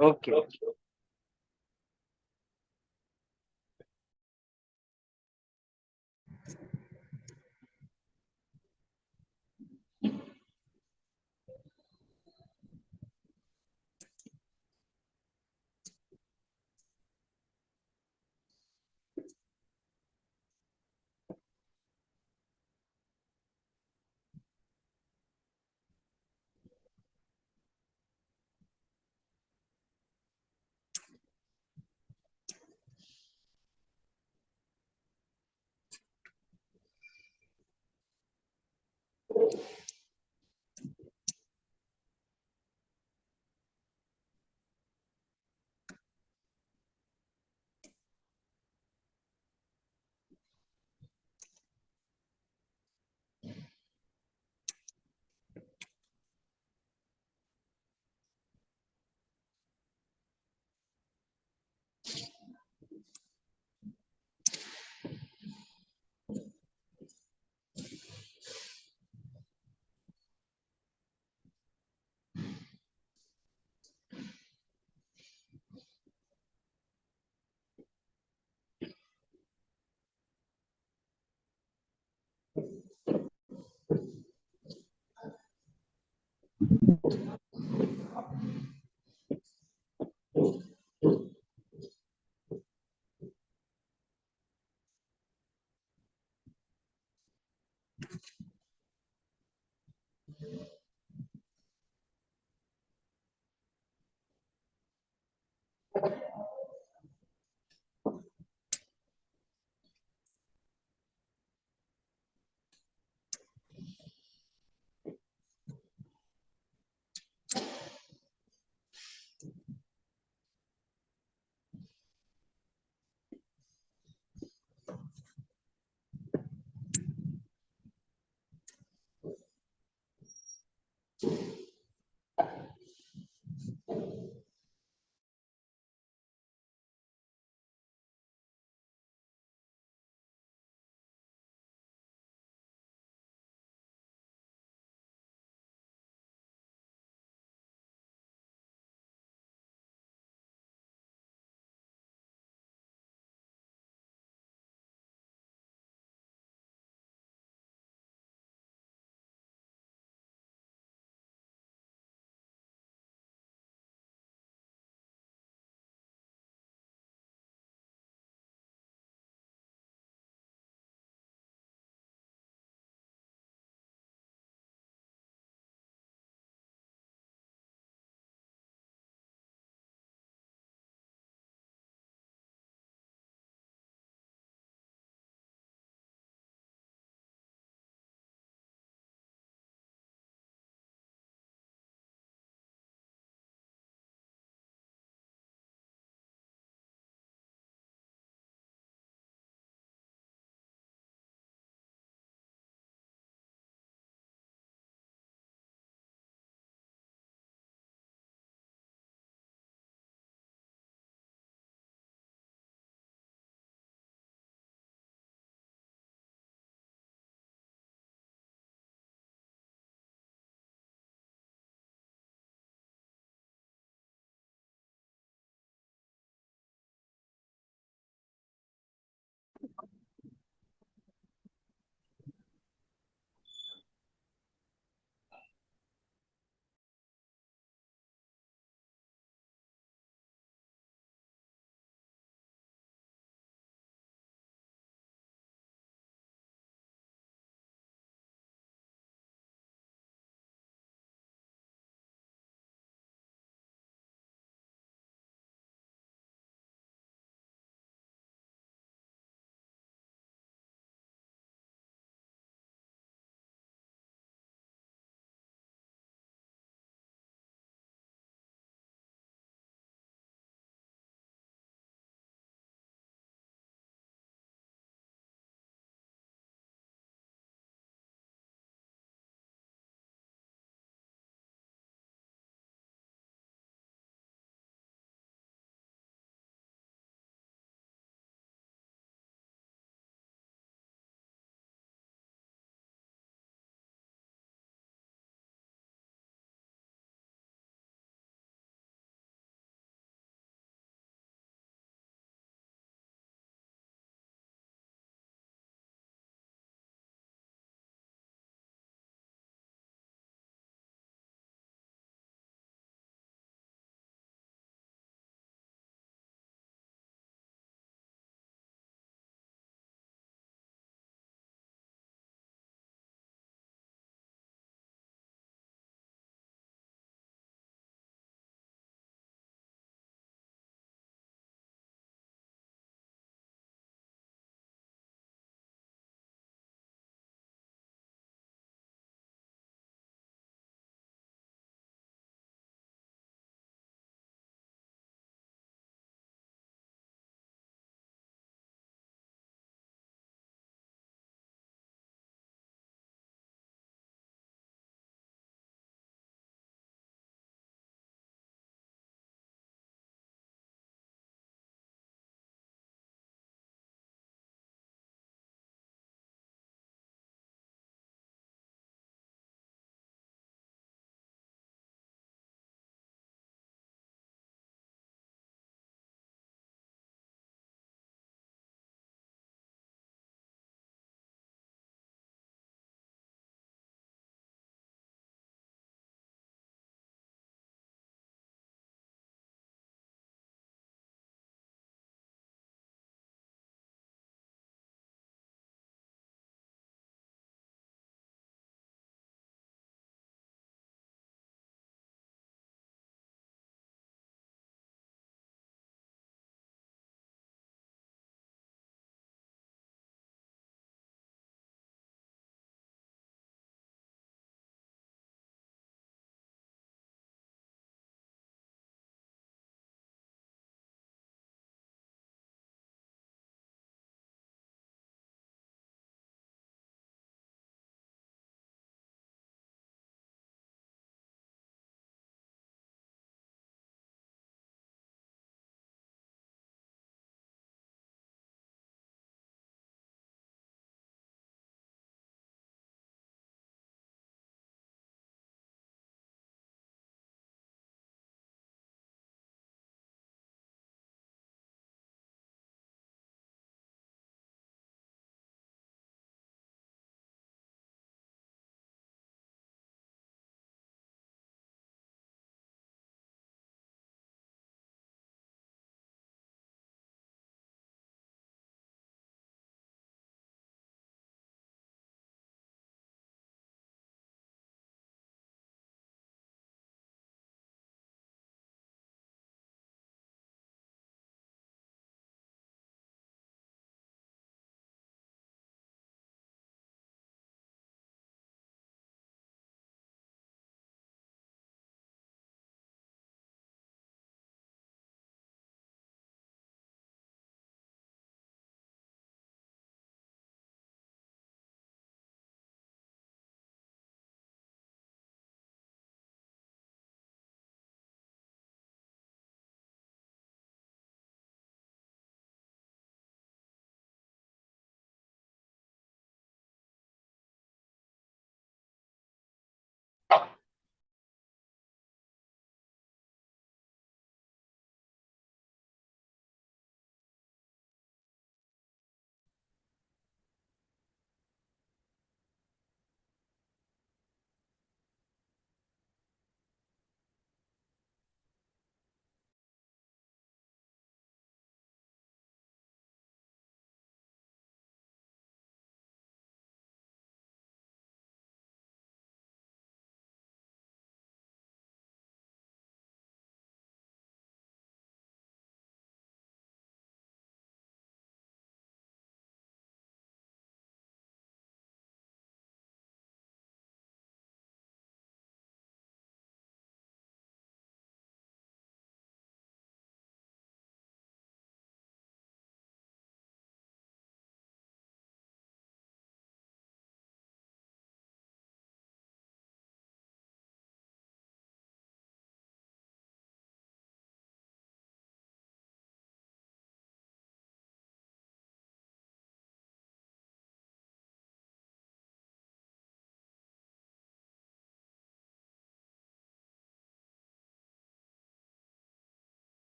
Okay.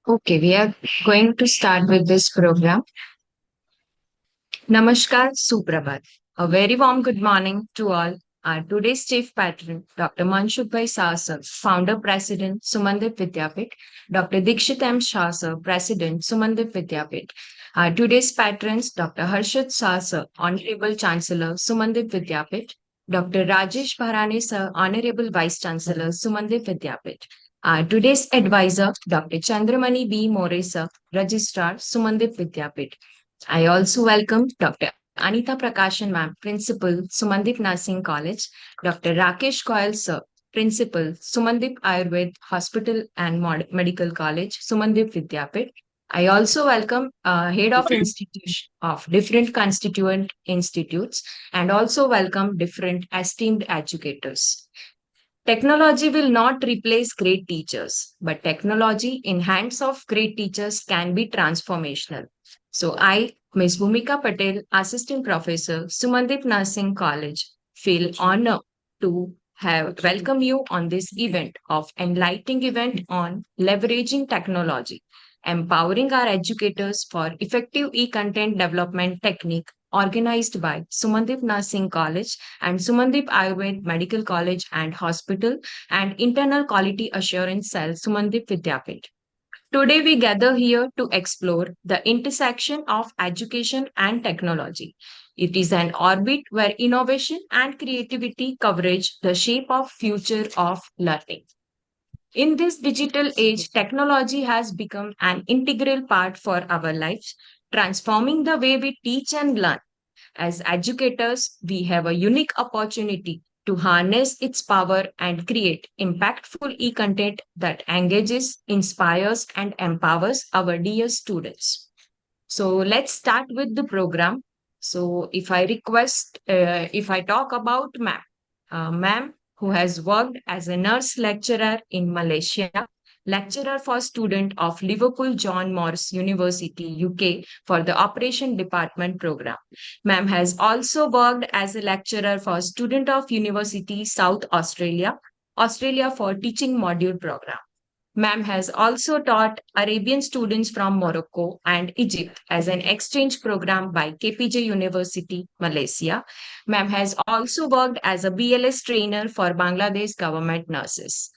Okay, we are going to start with this program. Namaskar, Suprabhat. A very warm good morning to all. Our today's chief patron, Dr. Manshukbhai Shah sir, founder president, Sumandeep Vidyapeeth. Dr. Dikshit M. Shah sir, president, Sumandeep Vidyapeeth. Our today's patrons, Dr. Harshad Shah sir, honorable chancellor, Sumandeep Vidyapeeth. Dr. Rajesh Bharani sir, honorable vice chancellor, Sumandeep Vidyapeeth. Our today's advisor, Dr. Chandramani B. More sir, registrar, Sumandeep Vidyapeeth. I also welcome Dr. Anita Prakashan, ma'am, Principal, Sumandeep Nursing College, Dr. Rakesh Goyal, sir, Principal, Sumandeep Ayurved Hospital and Medical College, Sumandeep Vidyapeeth. I also welcome head of institution of different constituent institutes and also welcome different esteemed educators. Technology will not replace great teachers, but technology in hands of great teachers can be transformational. So I, Ms. Bhumika Patel, Assistant Professor, Sumandeep Nursing College, feel honored to have welcome you on this event of enlightening event on leveraging technology, empowering our educators for effective e-content development technique organized by Sumandeep Nursing College and Sumandeep Ayurved Medical College and Hospital and Internal Quality Assurance Cell, Sumandeep Vidyapeeth. Today, we gather here to explore the intersection of education and technology. It is an orbit where innovation and creativity coverage the shape of future of learning. In this digital age, technology has become an integral part for our lives, transforming the way we teach and learn. As educators, we have a unique opportunity to harness its power and create impactful e content that engages, inspires, and empowers our dear students. So, let's start with the program. So, if I talk about ma'am, who has worked as a nurse lecturer in Malaysia, lecturer for student of Liverpool John Moores University, UK, for the Operation Department program. Ma'am has also worked as a lecturer for student of University South Australia, Australia for teaching module program. Ma'am has also taught Arabian students from Morocco and Egypt as an exchange program by KPJ University, Malaysia. Ma'am has also worked as a BLS trainer for Bangladesh government nurses.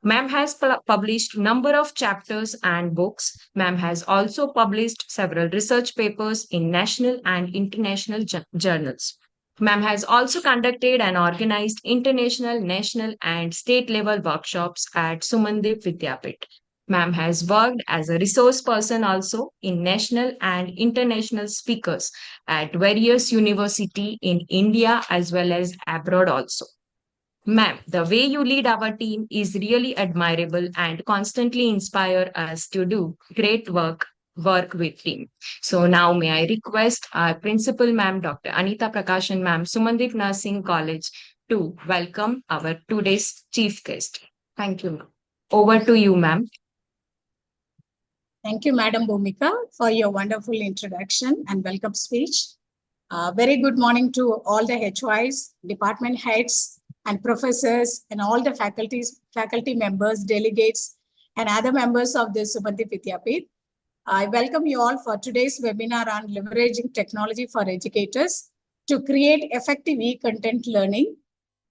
Ma'am has published number of chapters and books. Ma'am has also published several research papers in national and international journals. Ma'am has also conducted and organized international, national, and state level workshops at Sumandeep Vidyapeeth. Ma'am has worked as a resource person also in national and international speakers at various universities in India as well as abroad also. Ma'am, the way you lead our team is really admirable and constantly inspire us to do great work with team. So now may I request our principal ma'am, Dr. Anita Prakashan ma'am, Sumandeep Nursing College to welcome our today's chief guest. Thank you, ma'am. Over to you, ma'am. Thank you, Madam Bhumika, for your wonderful introduction and welcome speech. Very good morning to all the HYs, department heads, and professors, and all the faculty members, delegates, and other members of the Sumandeep Vidyapeeth. I welcome you all for today's webinar on leveraging technology for educators to create effective e-content learning.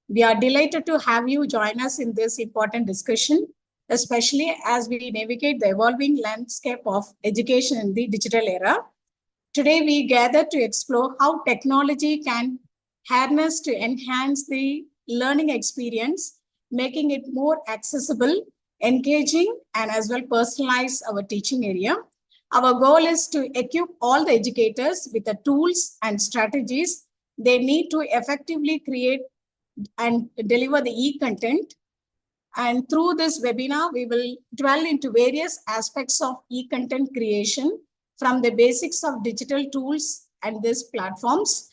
We are delighted to have you join us in this important discussion, especially as we navigate the evolving landscape of education in the digital era. Today, we gather to explore how technology can harness to enhance the learning experience, making it more accessible, engaging, and as well personalize our teaching area. Our goal is to equip all the educators with the tools and strategies they need to effectively create and deliver the e-content. And through this webinar, we will dwell into various aspects of e-content creation, from the basics of digital tools and these platforms.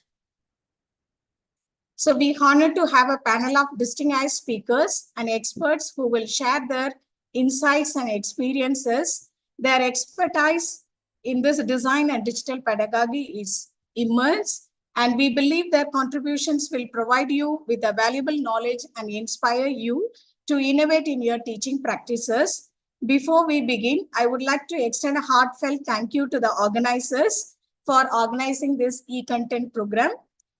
So we honored to have a panel of distinguished speakers and experts who will share their insights and experiences. Their expertise in this design and digital pedagogy is immense, and we believe their contributions will provide you with a valuable knowledge and inspire you to innovate in your teaching practices. Before we begin, I would like to extend a heartfelt thank you to the organizers for organizing this e-content program,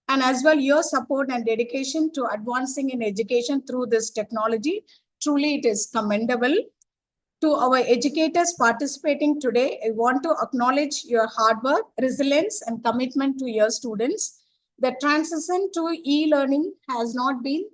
and as well your support and dedication to advancing in education through this technology. Truly, it is commendable. To our educators participating today, I want to acknowledge your hard work, resilience, and commitment to your students. The transition to e-learning has not been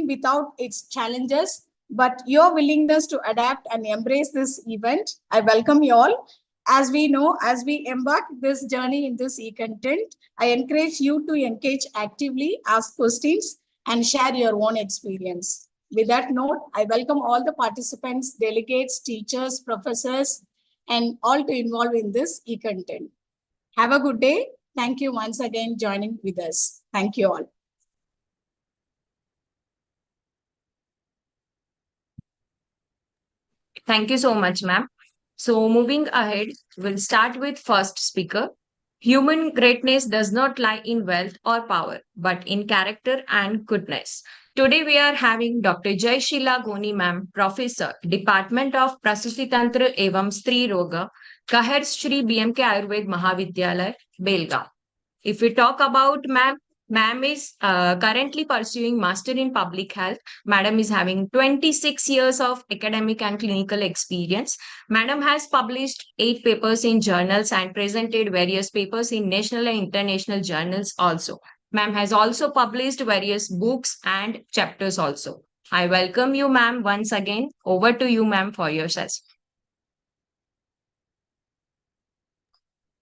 without its challenges, but your willingness to adapt and embrace this event, I welcome you all. As we know, as we embark this journey in this e-content, I encourage you to engage actively, ask questions, and share your own experience. With that note, I welcome all the participants, delegates, teachers, professors, and all to involve in this e-content. Have a good day. Thank you once again joining with us. Thank you all. Thank you so much, ma'am. So, moving ahead, we'll start with first speaker. Human greatness does not lie in wealth or power, but in character and goodness. Today, we are having Dr. Jai Sheila Goni, ma'am, Professor, Department of Prasuti Tantra Evam Stri Roga, Kahar Shri BMK Ayurved Mahavidyalaya, Belgaum. If we talk about ma'am is currently pursuing Master in Public Health. Madam is having 26 years of academic and clinical experience. Madam has published 8 papers in journals and presented various papers in national and international journals also. Ma'am has also published various books and chapters also. I welcome you, ma'am, once again. Over to you, ma'am, for your session.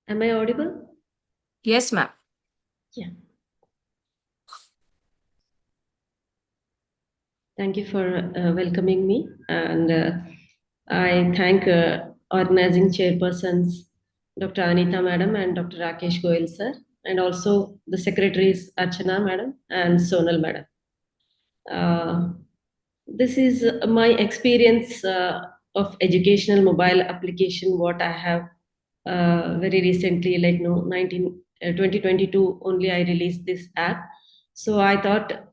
Am I audible? Yes, ma'am. Yeah. Thank you for welcoming me, and I thank organizing chairpersons Dr. Anita Madam and Dr. Rakesh Goyal sir, and also the secretaries Archana Madam and Sonal Madam. This is my experience of educational mobile application. What I have very recently, like 2022 only, I released this app. So I thought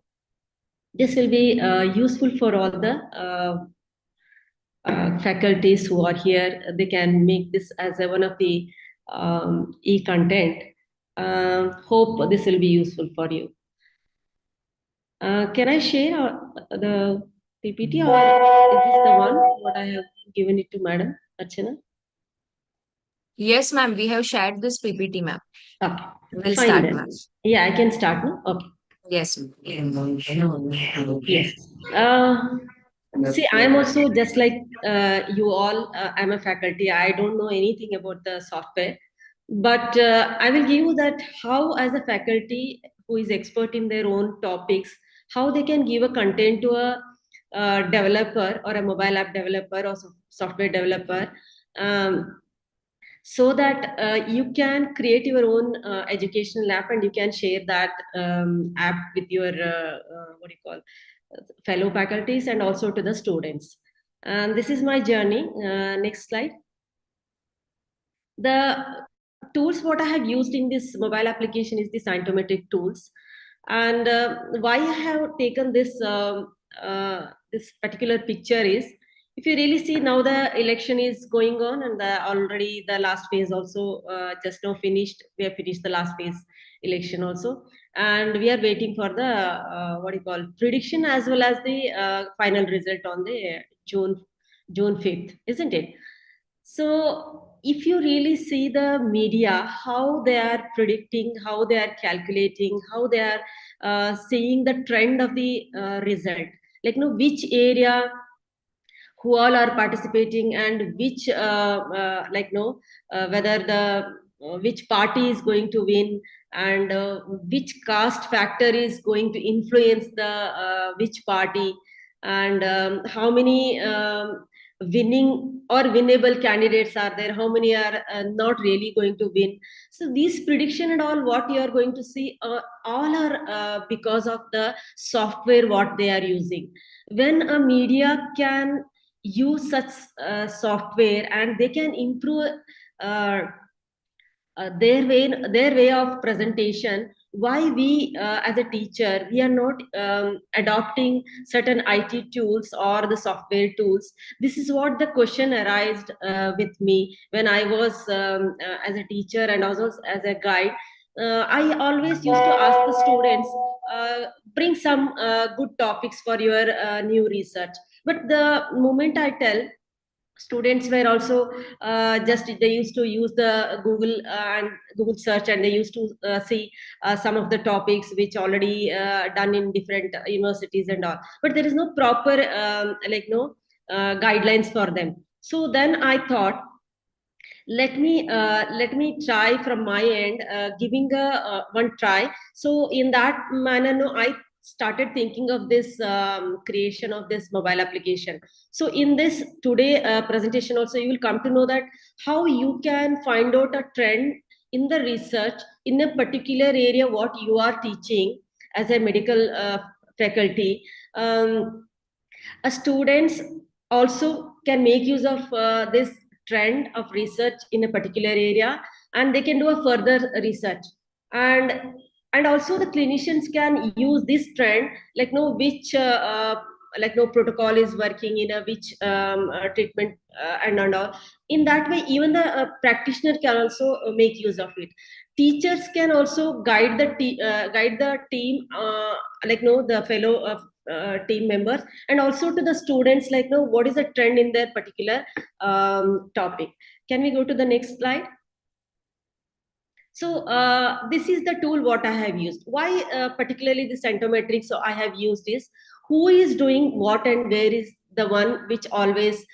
this will be useful for all the faculties who are here. They can make this as one of the e-content. Hope this will be useful for you. Can I share the PPT, or is this the one what I have given it to Madam Archana? Yes, ma'am. We have shared this PPT, ma'am. Okay. We'll Fine start, then. ma'am. Yeah, I can start now. Okay. Yes. Yes. See, I'm also just like you all. I'm a faculty. I don't know anything about the software, but I will give you that how, as a faculty who is expert in their own topics, how they can give a content to a developer or a mobile app developer or software developer. So that you can create your own educational app, and you can share that app with your what do you call fellow faculties and also to the students. And this is my journey. Next slide. The tools what I have used in this mobile application is the scientometric tools. And why I have taken this particular picture is, if you really see, now the election is going on, and already the last phase also just now finished. We have finished the last phase election also, and we are waiting for the what do you call prediction as well as the final result on the June 5th, isn't it? So if you really see the media, how they are predicting, how they are calculating, how they are seeing the trend of the result, like which area who all are participating, and which whether the which party is going to win, and which caste factor is going to influence the which party, and how many winning or winnable candidates are there, how many are not really going to win. So these prediction and all what you are going to see all are because of the software what they are using. When a media can use such software, and they can improve uh, their way of presentation, why we as a teacher, we are not adopting certain IT tools or the software tools. This is what the question arised with me when I was as a teacher and also as a guide. I always used to ask the students, bring some good topics for your new research. But the moment I tell, students were also just they used to use the Google and Google search, and they used to see some of the topics which already done in different universities and all, but there is no proper guidelines for them. So then I thought, let me try from my end, giving a one try. So in that manner, no, I started thinking of this creation of this mobile application. So in this today presentation also, you will come to know that how you can find out a trend in the research in a particular area what you are teaching as a medical faculty. Students also can make use of this trend of research in a particular area, and they can do a further research. And also the clinicians can use this trend, like know which like no protocol is working in a which treatment and all. In that way, even the practitioner can also make use of it. Teachers can also guide the team, the fellow team members, and also to the students, like know what is the trend in their particular topic. Can we go to the next slide? So this is the tool what I have used. Why particularly the centometric? So I have used is who is doing what and where is the one which always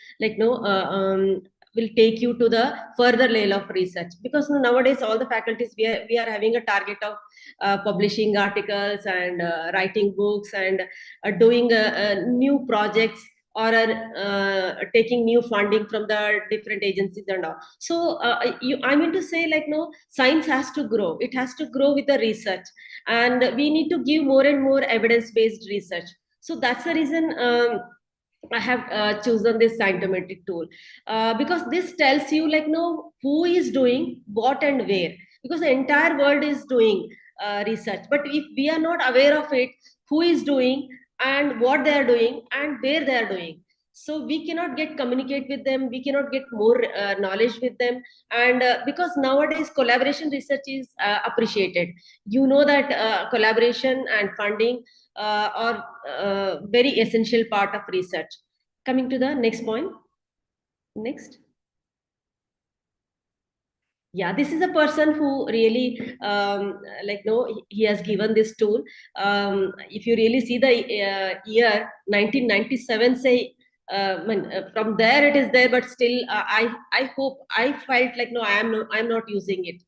will take you to the further level of research. Because nowadays all the faculties, we are having a target of publishing articles and writing books and doing new projects, or taking new funding from the different agencies and all. So I mean to say, like no, science has to grow. It has to grow with the research, and we need to give more and more evidence-based research. So that's the reason I have chosen this scientometric tool, because this tells you, like no, who is doing what and where, because the entire world is doing research. But if we are not aware of it, who is doing and what they are doing and where they are doing, so we cannot get communicate with them, we cannot get more knowledge with them. And because nowadays collaboration research is appreciated, you know that collaboration and funding are very essential part of research. Coming to the next point. Next. Yeah, this is a person who really he has given this tool. If you really see the year 1997, say, from there it is there, but still I hope, I felt like no, I'm not using it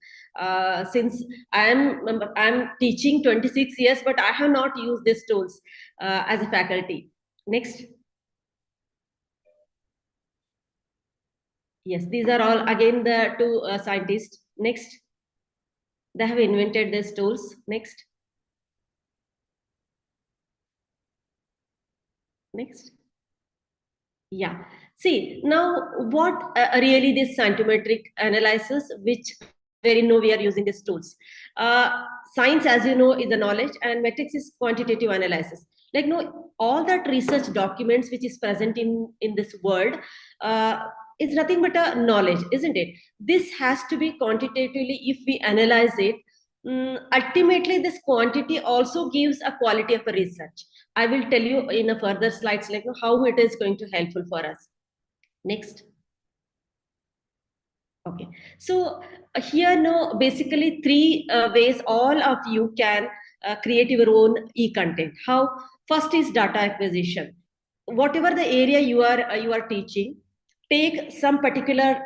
since I'm teaching 26 years, but I have not used these tools as a faculty. Next. Yes, these are all again the two scientists. Next. They have invented these tools. Next. Next. Yeah. See, now what really this scientometric analysis, which wherein we are using these tools. Science, as you know, is the knowledge, and metrics is quantitative analysis. Like no, all that research documents which is present in this world is nothing but a knowledge, isn't it? This has to be quantitatively, if we analyze it. Ultimately, this quantity also gives a quality of a research. I will tell you in a further slides, like how it is going to helpful for us. Next. Okay, so here no, basically three ways all of you can create your own e-content. How? First is data acquisition. Whatever the area you are teaching, take some particular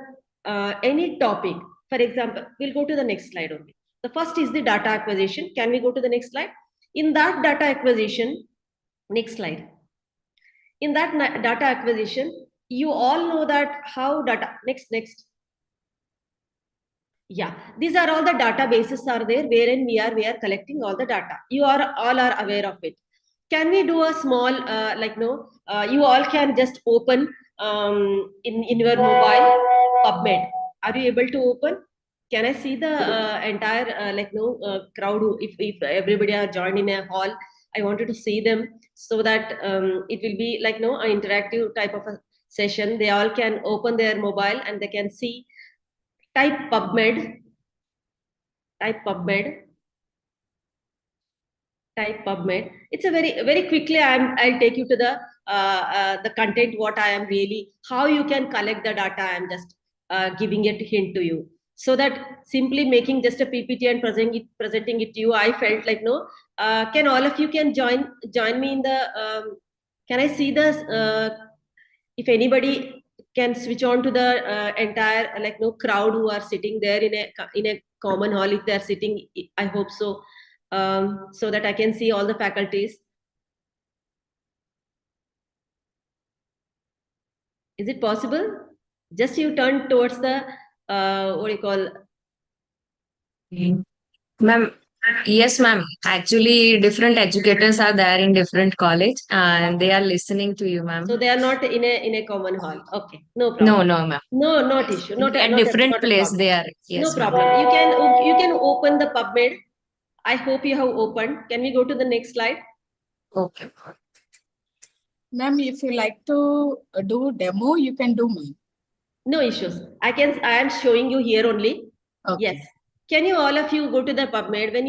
any topic. For example, we'll go to the next slide only. The first is the data acquisition. Can we go to the next slide? In that data acquisition, next slide. In that data acquisition, you all know that how data. Next. Yeah, these are all the databases are there wherein we are collecting all the data. You are all are aware of it. Can we do a small you all can just open in your mobile PubMed. Are you able to open? can I see the entire crowd? If everybody are joined in a hall, I wanted to see them so that it will be like no an interactive type of a session. They all can open their mobile and they can see. Type PubMed. Type PubMed. Type PubMed. It's a very quickly. I'll take you to the content. What I am really how you can collect the data. I'm just giving it hint to you. So that simply making just a PPT and presenting it to you, I felt like no. Can all of you can join me in the? Can I see the? If anybody can switch on to the entire like no crowd who are sitting there in a common hall. If they are sitting, I hope so. So that I can see all the faculties. Is it possible? Just you turn towards the what do you call? Ma'am, yes, ma'am. Actually, different educators are there in different college and they are listening to you, ma'am. So they are not in a common hall. Okay, no No, problem. no, ma'am. No, not issue. At different Not a place problem. they are. No Yes, ma'am. problem. You can open the PubMed. I hope you have opened. Can we go to the next slide? Okay. Ma'am, if you like to do demo, you can do, ma'am. No issues. I am showing you here only. Okay. Yes. Can you all of you go to the PubMed? When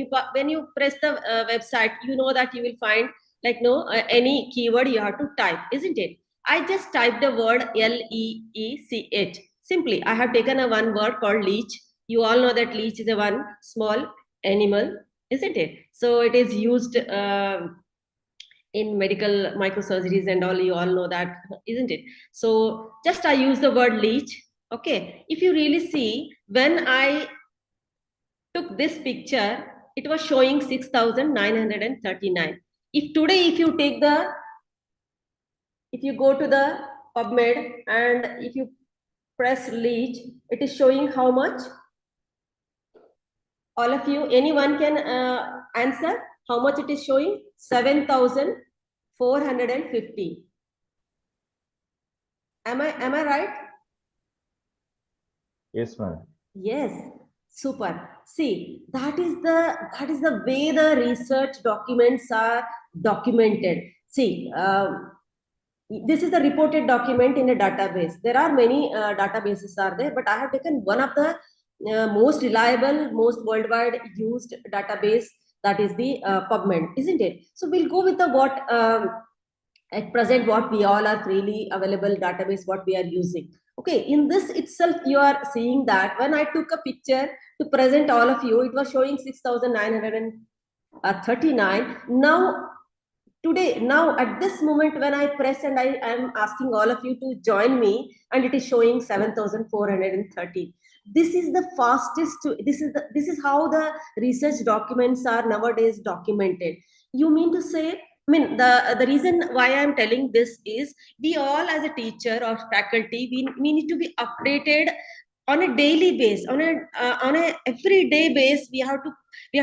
you press the website, you know that you will find like no any keyword you have to type, isn't it? I just typed the word LEECH. Simply, I have taken a one word called leech. You all know that leech is a one small animal, isn't it? So it is used in medical microsurgeries and all. You all know that, isn't it? So just I use the word leech. Okay. If you really see, when I took this picture, it was showing 6,939. If today, if you go to the PubMed and if you press leech, it is showing how much? All of you, anyone can answer how much it is showing? 7,450. Am I right? Yes, ma'am. Yes, super. See, that is the way the research documents are documented. See, this is the reported document in a database. There are many databases are there, but I have taken one of the most reliable, most worldwide used database, that is the PubMed, isn't it? So we'll go with the what at present what we all are freely available database what we are using. Okay, in this itself you are seeing that when I took a picture to present all of you, it was showing 6,939. Now now at this moment when I press and I am asking all of you to join me, and it is showing 7,430. This is the fastest this is how the research documents are nowadays documented. You mean to say, I mean, the reason why I'm telling this is we all as a teacher or faculty, we need to be updated on a daily base, on a everyday base. We have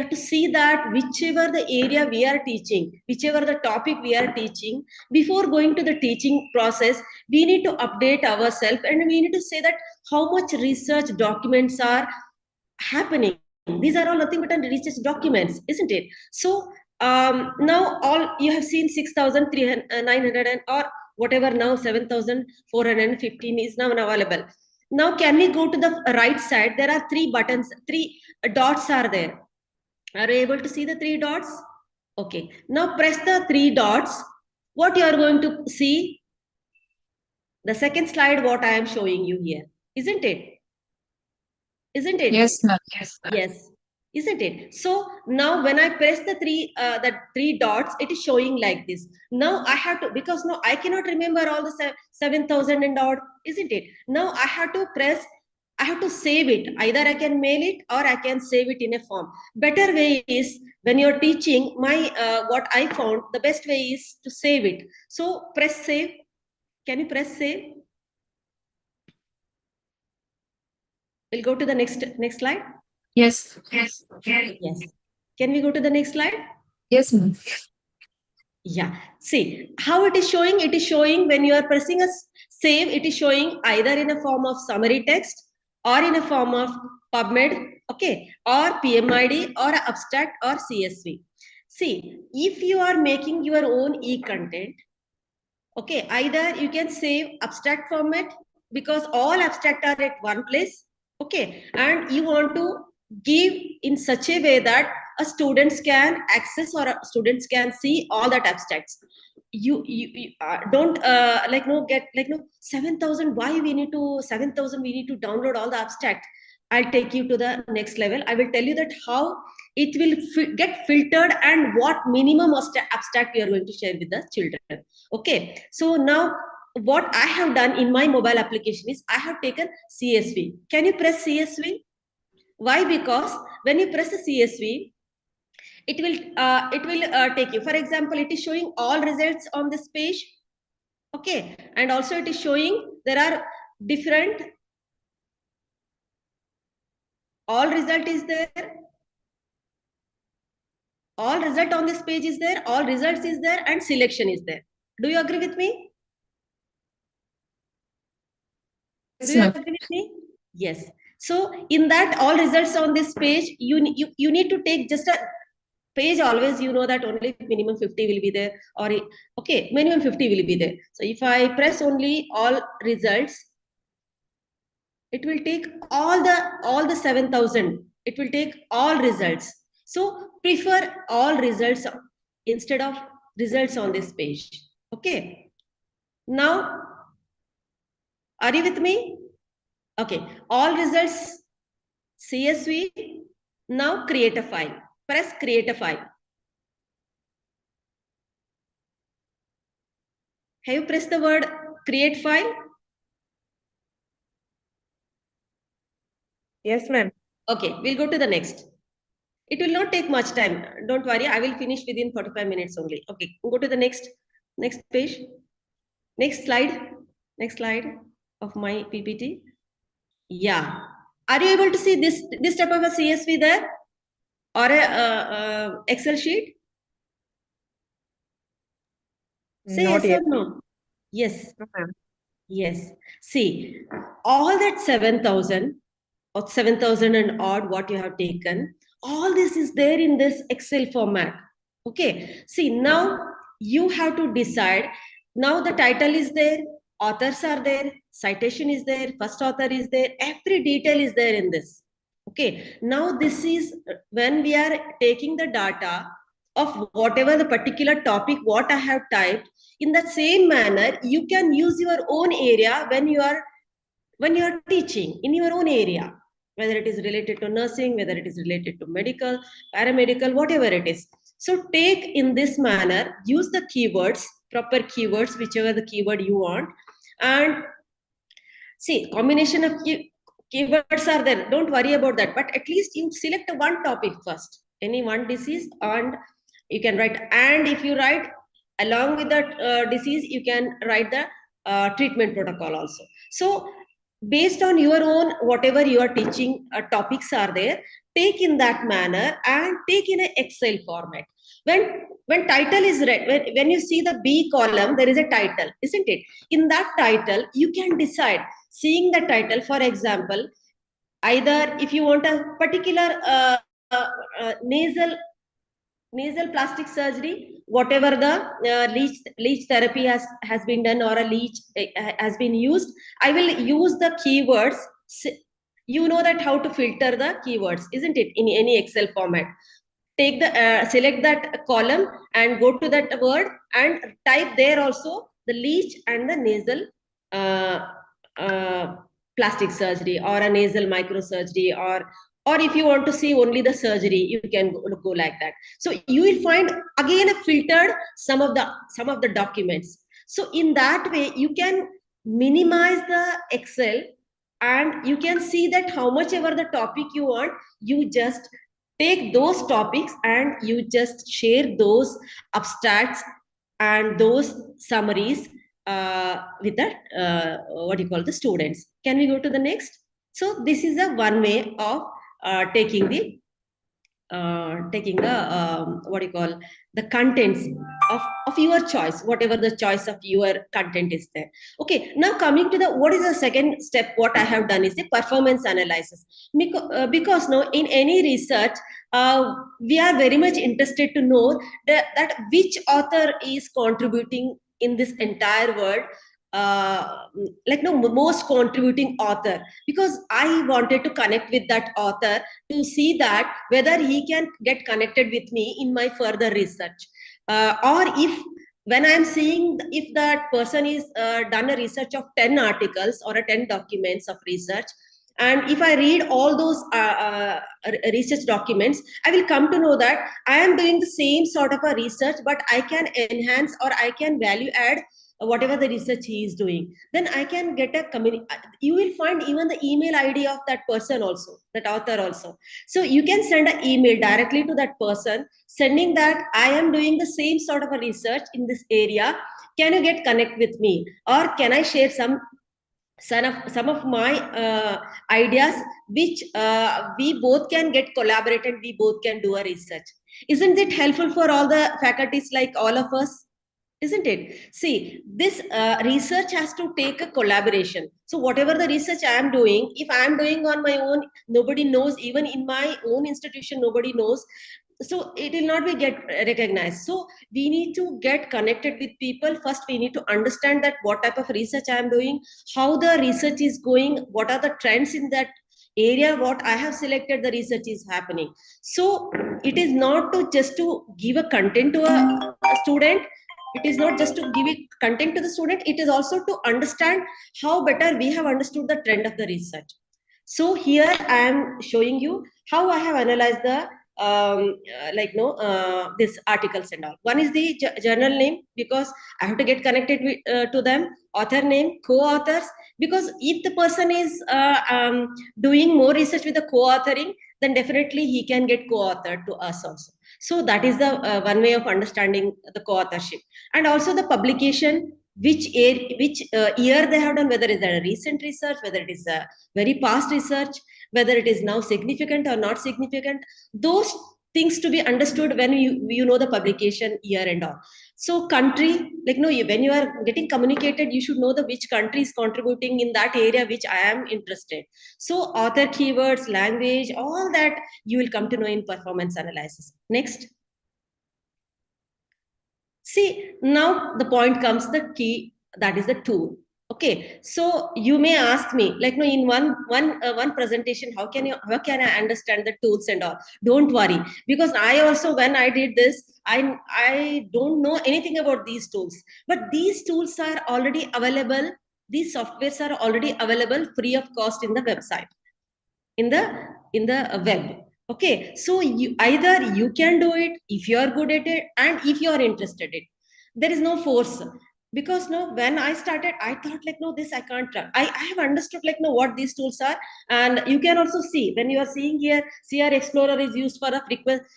to see that whichever the area we are teaching, whichever the topic we are teaching, before going to the teaching process, we need to update ourselves and we need to say that how much research documents are happening. These are all nothing but research documents, isn't it? So now all you have seen 6,900 or whatever, now 7,415 is now available. Now can we go to the right side? There are three buttons, three dots are there. Are you able to see the three dots? Okay, now press the three dots. What you are going to see? The second slide what I am showing you here, isn't it? Isn't it? Yes, ma'am. Yes, ma'am. Yes, isn't it? So now when I press the three dots, it is showing like this. Now I have to, because now I cannot remember all the 7,000 and odd, isn't it? Now I have to save it. Either I can mail it or I can save it in a form. Better way is when you're teaching, what I found, the best way is to save it. So press save. Can you press save? We'll go to the next slide. Yes. Yes. Yes. Can we go to the next slide? Yes, ma'am. Yeah. See how it is showing. It is showing when you are pressing a save, it is showing either in a form of summary text or in a form of PubMed, okay, or PMID or abstract or CSV. See, if you are making your own e-content, okay, either you can save abstract format because all abstract are at one place, okay, and you want to give in such a way that a students can access or students can see all that abstracts. You don't like no get like no 7,000. Why we need to 7,000? We need to download all the abstract. I'll take you to the next level. I will tell you that how it will get filtered and what minimum abstract we are going to share with the children. Okay, so now what I have done in my mobile application is I have taken CSV. Can you press CSV? Why? Because when you press the CSV, it will take you. For example, it is showing all results on this page. Okay, and also it is showing there are different. All result is there. All result on this page is there. All results is there, and selection is there. Do you agree with me? Do you agree with me? Yes. So in that all results on this page, you need to take just a page. Always you know that only minimum 50 will be there, or okay, minimum 50 will be there. So if I press only all results, it will take all the 7,000. It will take all results. So prefer all results instead of results on this page. Okay. Now, are you with me? Okay, all results CSV. Now create a file. Press create a file. Have you pressed the word create file? Yes, ma'am. Okay, we'll go to the next. It will not take much time. Don't worry, I will finish within 45 minutes only. Okay, go to the next page. Next slide of my PPT. Yeah. Are you able to see this type of a CSV there or a Excel sheet? Say Not yes yet. or no. Yes. No, ma'am. Yes. See, all that 7,000 or 7,000 and odd what you have taken, all this is there in this Excel format. Okay. See, now you have to decide. Now the title is there, authors are there, citation is there, first author is there, every detail is there in this. Okay. Now this is when we are taking the data of whatever the particular topic what I have typed. In the same manner, you can use your own area when you are teaching in your own area, whether it is related to nursing, whether it is related to medical, paramedical, whatever it is. So take in this manner, use the keywords, proper keywords, whichever the keyword you want, and see combination of keywords are there. Don't worry about that, but at least you select one topic first, any one disease, and you can write. And if you write along with that disease, you can write the treatment protocol also. So based on your own whatever you are teaching topics are there, take in that manner and take in an Excel format. When title is read, when you see the B column, there is a title, isn't it? In that title, you can decide, seeing the title, for example, either if you want a particular nasal plastic surgery, whatever the leech therapy has been done or a leech has been used, I will use the keywords. You know that how to filter the keywords, isn't it? In any Excel format, take the select that column and go to that word and type there also the leech and the nasal uh, uh, plastic surgery or a nasal microsurgery, or if you want to see only the surgery, you can go like that. So you will find again a filtered some of the documents. So in that way you can minimize the Excel, and you can see that how much ever the topic you want, you just take those topics and you just share those abstracts and those summaries with the what you call the students. Can we go to the next? So this is a one way of taking the what you call the contents of your choice, whatever the choice of your content is there. Okay, now coming to the what is the second step, what I have done is the performance analysis. Because no, in any research, we are very much interested to know that which author is contributing in this entire world, like no most contributing author, because I wanted to connect with that author to see that whether he can get connected with me in my further research, or if when I'm seeing if that person is done a research of 10 articles or a 10 documents of research, and if I read all those research documents, I will come to know that I am doing the same sort of a research, but I can enhance or I can value add whatever the research he is doing. Then I can get a you will find even the email ID of that person also, that author also. So you can send an email directly to that person sending that I am doing the same sort of a research in this area, can you get connect with me, or can I share some of my ideas, which we both can get collaborated, we both can do a research. Isn't it helpful for all the faculties like all of us? Isn't it? See, this research has to take a collaboration. So whatever the research I am doing, if I am doing on my own, nobody knows, even in my own institution nobody knows, so it will not be get recognized. So we need to get connected with people. First we need to understand that what type of research I am doing, how the research is going, what are the trends in that area, what I have selected the research is happening. So it is not to just to give a content to a student, it is not just to give it content to the student, it is also to understand how better we have understood the trend of the research. So here I am showing you how I have analyzed the this articles and all. One is the journal name, because I have to get connected with, to them. Author name, co-authors, because if the person is doing more research with the co-authoring, then definitely he can get co-authored to us also. So that is the one way of understanding the co-authorship. And also the publication, which year they have done, whether it is a recent research, whether it is a very past research, whether it is now significant or not significant. Those things to be understood when you know the publication year and all. So country, like no, when you are getting communicated, you should know the which country is contributing in that area which I am interested. So author keywords, language, all that you will come to know in performance analysis. Next. See, now the point comes the key, that is the tool. Okay, so you may ask me, like, no, in one presentation, how can I understand the tools and all? Don't worry, because I also, when I did this, I don't know anything about these tools, but these tools are already available. These softwares are already available free of cost in the website, in the web. Okay, so you either you can do it if you are good at it and if you are interested in it. There is no force, because no, when I started I thought like, no, this I can't try. I have understood like, no, what these tools are. And you can also see, when you are seeing here, CR Explorer is used for a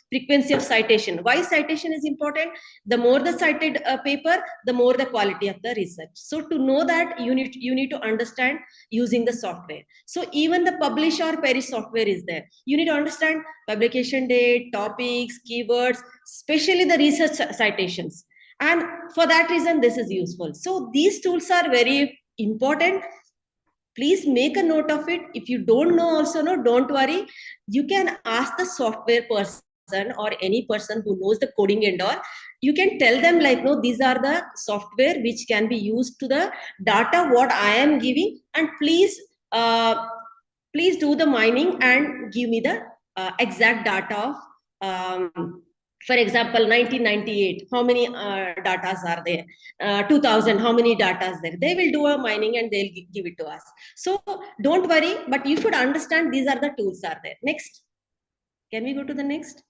frequency of citation. Why citation is important? The more the cited paper, the more the quality of the research. So to know that, you need to understand using the software. So even the publish or perish software is there. You need to understand publication date, topics, keywords, especially the research citations. And for that reason, this is useful. So these tools are very important. Please make a note of it. If you don't know also, no, don't worry. You can ask the software person or any person who knows the coding and all. You can tell them like, no, these are the software which can be used to the data what I am giving, and please do the mining and give me the exact data of for example 1998, how many datas are there, 2000, how many datas there. They will do a mining and they'll give it to us. So don't worry, but you should understand these are the tools are there. Next, can we go to the next?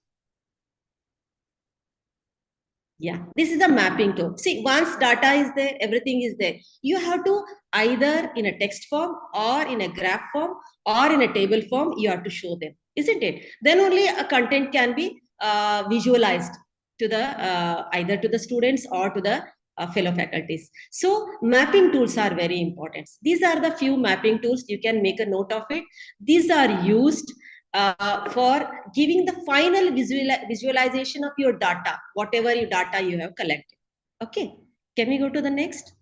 Yeah, this is a mapping tool. See, once data is there, everything is there. You have to either in a text form or in a graph form or in a table form, you have to show them, isn't it? Then only a content can be visualized to the either to the students or to the fellow faculties. So mapping tools are very important. These are the few mapping tools. You can make a note of it. These are used for giving the final visualization of your data, whatever your data you have collected. Okay, can we go to the next?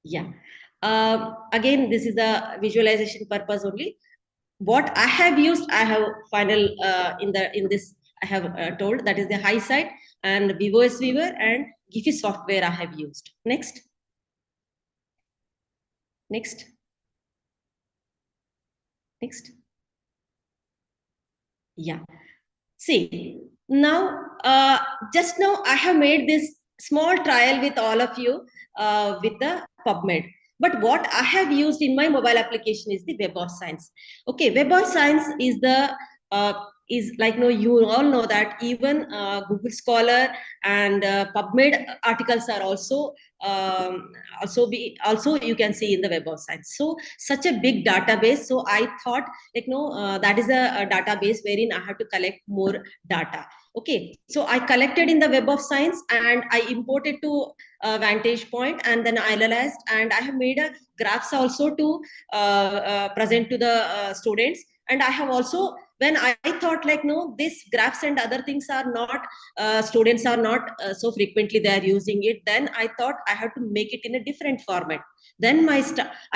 Yeah. Again, this is the visualization purpose only. What I have used, I have final in this I have told, that is the high side and VOS Weaver and Giphy software I have used. Next. Next. Next. Yeah. See, now, just now I have made this small trial with all of you with the PubMed. But what I have used in my mobile application is the Web of Science. Okay, Web of Science uh, is like, no, you all know that even Google Scholar and PubMed articles are also you can see in the Web of Science. So such a big database. So I thought, like, no, that is a database wherein I have to collect more data. Okay, so I collected in the Web of Science and I imported to Vantage Point, and then I analyzed, and I have made a graphs also to present to the students. And I have also, when I thought, like, no, this graphs and other things are not students are not so frequently they are using it, then I thought I have to make it in a different format. Then I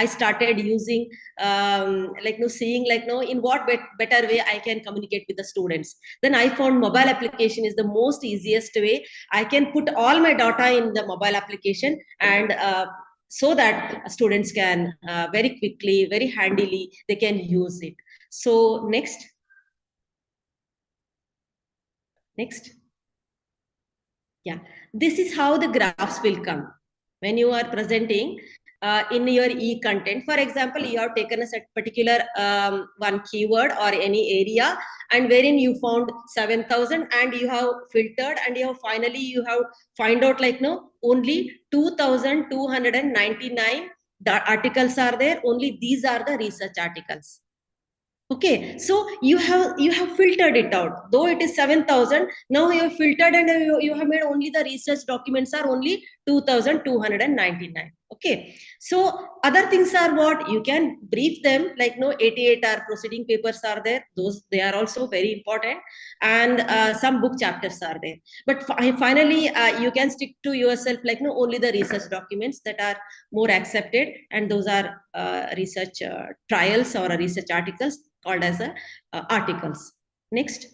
started using like, no, seeing, like, no, in what better way I can communicate with the students. Then I found mobile application is the most easiest way. I can put all my data in the mobile application, and so that students can very quickly, very handily, they can use it. So next. Yeah, this is how the graphs will come when you are presenting in your e-content. For example, you have taken a particular one keyword or any area, and wherein you found 7,000, and you have filtered, and you have finally you have find out, like, no, only 2,299 articles are there. Only these are the research articles. Okay, so you have filtered it out. Though it is 7,000, now you have filtered, and you have made only the research documents are only 2,299. Okay, so other things are what you can brief them, like, no, 88 are proceeding papers are there. Those, they are also very important, and some book chapters are there. But finally, you can stick to yourself, like, no, only the research documents that are more accepted, and those are research trials or research articles called as articles. Next.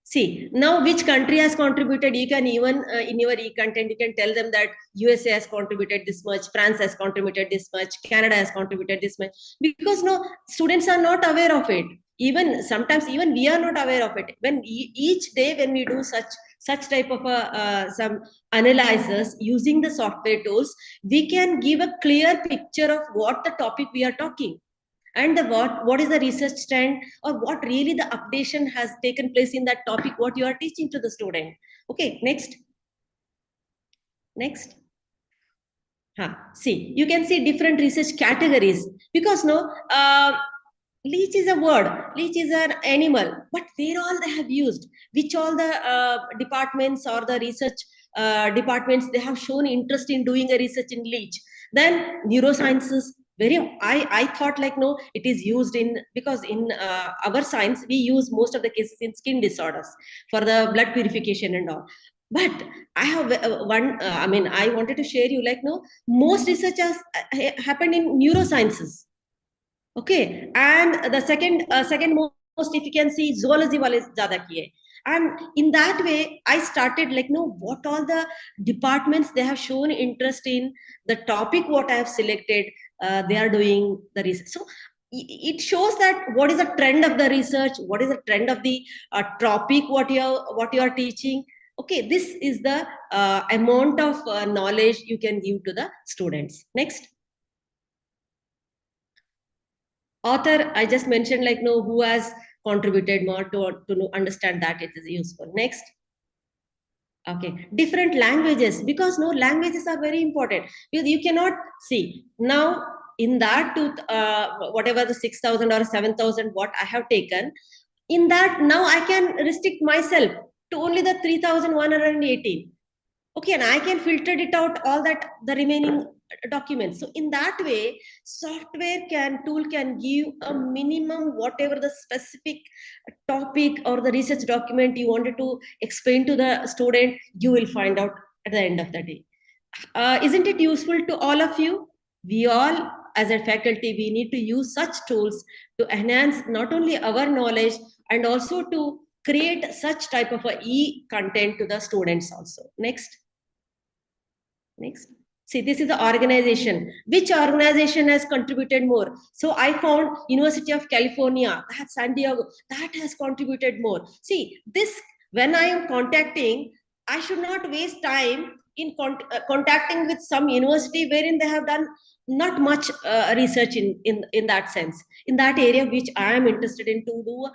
See, now which country has contributed? You can even in your e-content, you can tell them that USA has contributed this much, France has contributed this much, Canada has contributed this much, because no, students are not aware of it. Even sometimes, even we are not aware of it. When each day when we do such type of some analysis using the software tools, we can give a clear picture of what the topic we are talking, and the what is the research trend, or what really the updation has taken place in that topic what you are teaching to the student. Okay, next. See, you can see different research categories, because no, leech is a word, leech is an animal, but where all they have used, which all the departments or the research departments they have shown interest in doing a research in leech. Then neurosciences, very, I thought, like, no, it is used in, because in our science we use most of the cases in skin disorders for the blood purification and all. But I have I wanted to share you, like, no, most research has happened in neurosciences. Okay, and the second most, if you can see, zoology wale zyada kiye. And in that way I started, like, no, what all the departments they have shown interest in the topic what I have selected, they are doing the research. So it shows that what is the trend of the research, what is the trend of the topic what you are teaching. Okay, this is the amount of knowledge you can give to the students. Next. Author, I just mentioned, like, no, who has contributed more to understand that it is useful. Next. Okay, different languages, because no, languages are very important, because you cannot see now in that to whatever the 6,000 or 7,000 what I have taken, in that now I can restrict myself to only the 3,118. Okay, and I can filter it out all that the remaining documents. So in that way, tool can give a minimum whatever the specific topic or the research document you wanted to explain to the student, you will find out at the end of the day. Isn't it useful to all of you? We all, as a faculty, we need to use such tools to enhance not only our knowledge and also to create such type of a e-content to the students also. Next. See, this is the organization. Which organization has contributed more? So I found University of California, that San Diego, that has contributed more. See, this, when I am contacting, I should not waste time in contacting with some university wherein they have done not much research in that sense, in that area which I am interested in to do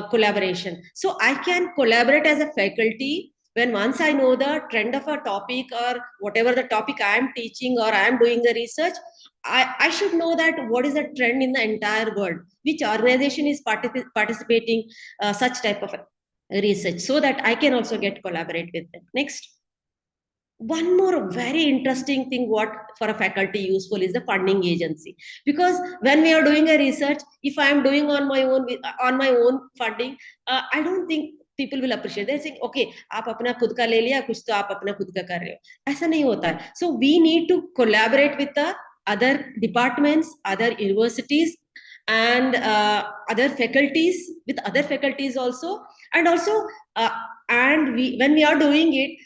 collaboration. So I can collaborate as a faculty when once I know the trend of a topic or whatever the topic I am teaching or I am doing the research, I should know that what is the trend in the entire world, which organization is participating such type of research, so that I can also get collaborate with them. Next. One more very interesting thing what for a faculty useful is the funding agency, because when we are doing a research, if I am doing on my own funding, I don't think people will appreciate. They say, okay, आप अपना खुद का ले लिया, कुछ तो आप अपना खुद का कर रहे हो, ऐसा नहीं होता है. So we need to collaborate with the other departments, other universities, and other faculties, with other faculties also, and also and when we are doing it,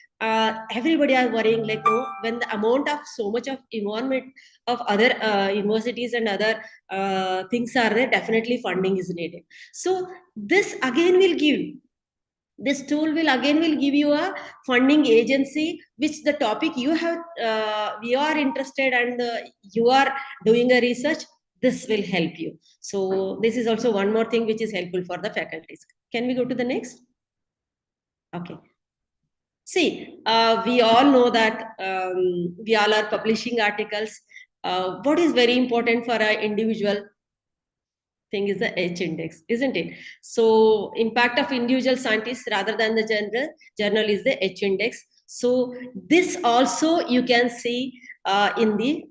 everybody are worrying like, no, when the amount of so much of involvement of other universities and other things are there, definitely funding is needed. So this again will give, this tool will give you a funding agency, which the topic you have you are interested and you are doing a research, this will help you. So this is also one more thing which is helpful for the faculties. Can we go to the next? Okay. See, we all know that we all are publishing articles. What is very important for an individual thing is the H index, isn't it? So impact of individual scientists rather than the journal is the H index. So this also you can see in the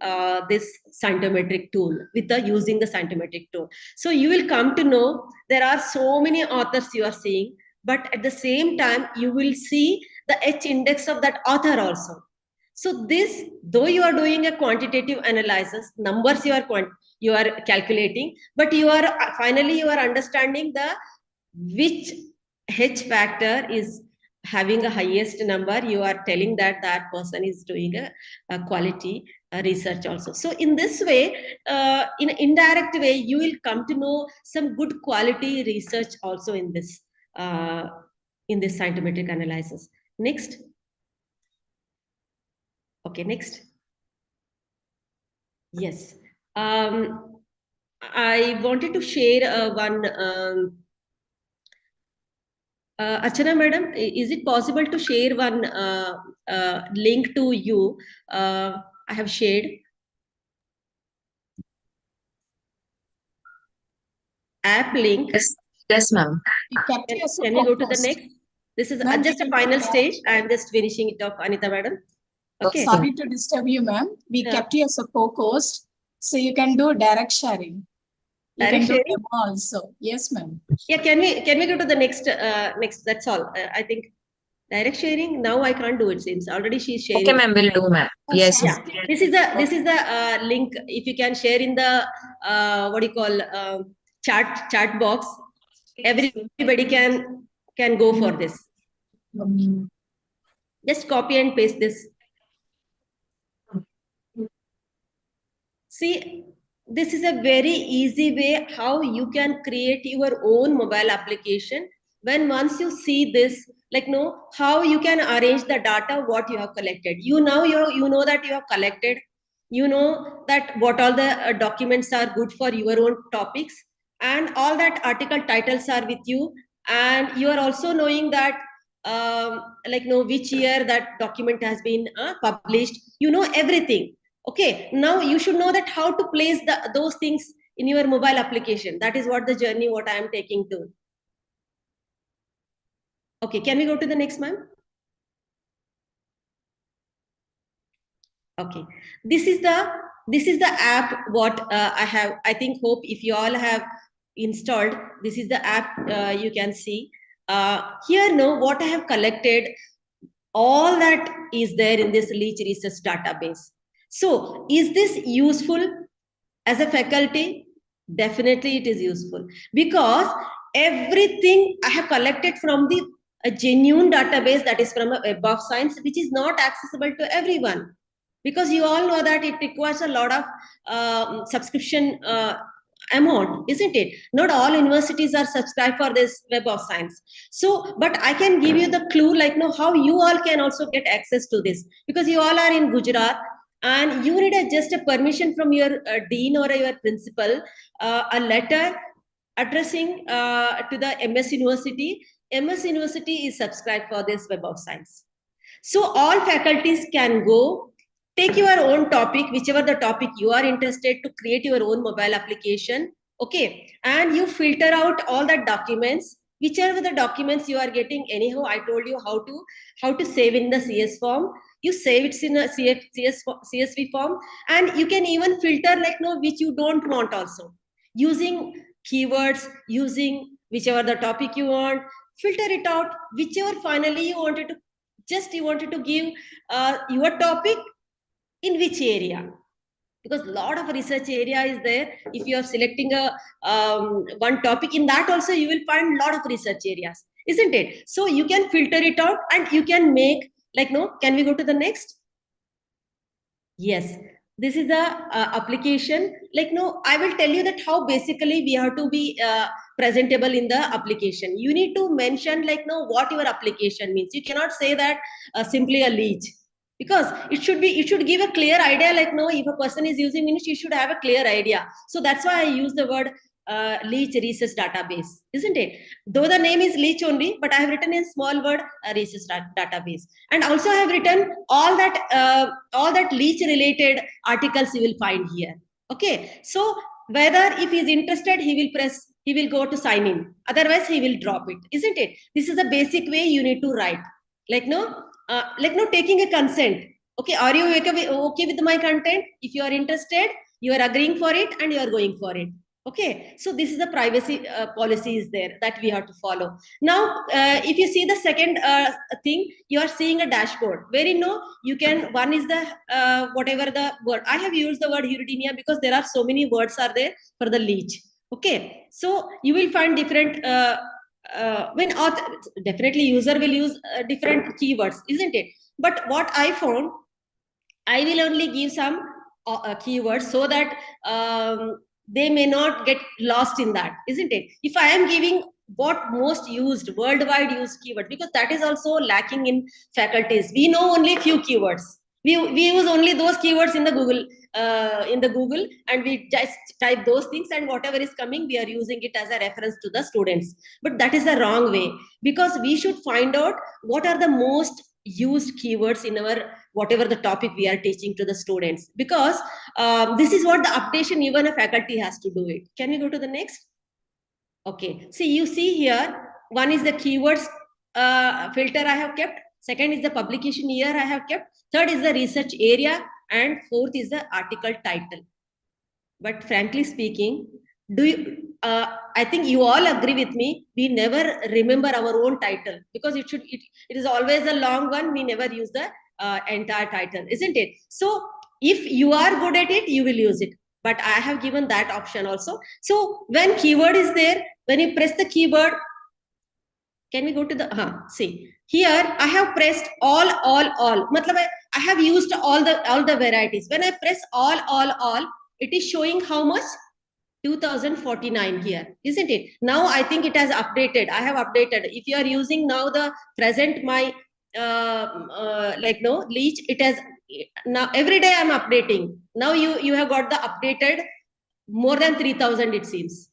this scientometric tool with the using the scientometric tool. So you will come to know there are so many authors you are seeing, but at the same time you will see the H index of that author also. So this, though you are doing a quantitative analysis, numbers you are calculating, but you are finally you are understanding the which H factor is having a highest number. You are telling that that person is doing a quality research also. So in this way, in an indirect way, you will come to know some good quality research also in this scientometric analysis. Next. Okay, next. Yes. I wanted to share one. Archana madam, is it possible to share one link to you? I have shared. App link. Yes, ma'am. Can we go to the next? This is just a final stage. I am just finishing it off, Anita madam. Okay. Sorry to disturb you, ma'am. We kept you as a co-host, so you can do direct sharing. You can do demo also. Yes, ma'am. Yeah, can we go to the next? Next, that's all. I think direct sharing. Now I can't do it. Seems already she's sharing. Okay, ma'am, will do, ma'am. Yes. Yeah. This is the link. If you can share in the what do you call chat box, everybody can go for this. Just copy and paste this. See, this is a very easy way how you can create your own mobile application. When once you see this, like know how you can arrange the data what you have collected. You know that you have collected. You know that what all the documents are good for your own topics, and all that article titles are with you, and you are also knowing that like know which year that document has been published. You know everything. Okay, now you should know that how to place those things in your mobile application. That is what the journey what I am taking to. Okay, can we go to the next, ma'am? Okay, this is the app what I think hope if you all have installed, this is the app you can see here. Now what I have collected, all that is there in this leech research database. So is this useful as a faculty? Definitely it is useful, because everything I have collected from the a genuine database, that is from a web of science, which is not accessible to everyone, because you all know that it requires a lot of subscription amount, isn't it? Not all universities are subscribed for this web of science. So but I can give you the clue, like, know how you all can also get access to this, because you all are in Gujarat, and you need just a permission from your dean or your principal, a letter addressing to the MS University. MS University is subscribed for this web of science. So all faculties can go, take your own topic, whichever the topic you are interested, to create your own mobile application. Okay, and you filter out all the documents, whichever the documents you are getting. Anyhow, I told you how to save in the CS form. You save it in a CSV form, and you can even filter, like, no, which you don't want also, using keywords, using whichever the topic you want. Filter it out, whichever finally you wanted to, just you wanted to give your topic in which area, because a lot of research area is there. If you are selecting a one topic, in that also you will find a lot of research areas, isn't it? So you can filter it out, and you can make, like, no, can we go to the next? Yes, this is the application. Like, no, I will tell you that how basically we have to be presentable in the application. You need to mention, like, no, what your application means. You cannot say that simply a leech, because it should give a clear idea. Like, no, if a person is using Linux, you should have a clear idea. So that's why I use the word leech research database, isn't it? Though the name is leech only, but I have written in small word research database. And also I have written all that leech related articles you will find here. Okay, so whether if he is interested, he will go to sign in, otherwise he will drop it, isn't it? This is the basic way you need to write. Like, no, taking a consent. Okay, are you okay with my content? If you are interested, you are agreeing for it, and you are going for it. Okay, so this is the privacy policy is there that we have to follow. Now, if you see the second thing, you are seeing a dashboard where, you know, you can, one is the whatever the word. I have used the word Eurythemia because there are so many words are there for the leech. Okay, so you will find different when author, definitely user will use different keywords, isn't it? But what I found, I will only give some keywords, so that they may not get lost in that, isn't it? If I am giving what most used, worldwide used keyword, because that is also lacking in faculties. We know only few keywords. We use only those keywords in the Google, and we just type those things, and whatever is coming, we are using it as a reference to the students. But that is the wrong way, because we should find out what are the most used keywords in our whatever the topic we are teaching to the students, because this is what the updation even a faculty has to do it. Can we go to the next? Okay, see, you see here, one is the keywords filter I have kept, second is the publication year I have kept, third is the research area, and fourth is the article title. But frankly speaking, do you I think you all agree with me, we never remember our own title, because it is always a long one. We never use the entire title, isn't it? So if you are good at it, you will use it, but I have given that option also. So when keyword is there, when you press the keyword, can we go to the see here, I have pressed all matlab I have used all the varieties. When I press all, it is showing how much? 2049 here, isn't it? Now I think it has updated. I have updated. If you are using now the present my like, no, leech, it has now every day I'm updating. Now you have got the updated more than 3000, it seems.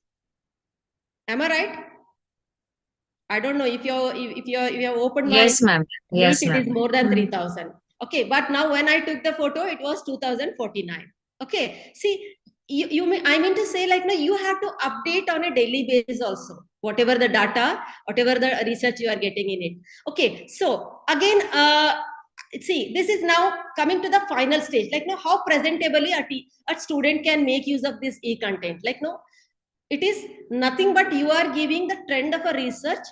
Am I right? I don't know if you have opened my Yes, ma'am. leech, Yes, it is ma'am. more than 3000. Okay, but now when I took the photo, it was 2049. Okay, see, I mean to say, like, no, you have to update on a daily basis also, whatever the data, whatever the research you are getting in it. Okay, so again, see, this is now coming to the final stage. Like, now, how presentably a student can make use of this e-content. Like, no, it is nothing but you are giving the trend of a research,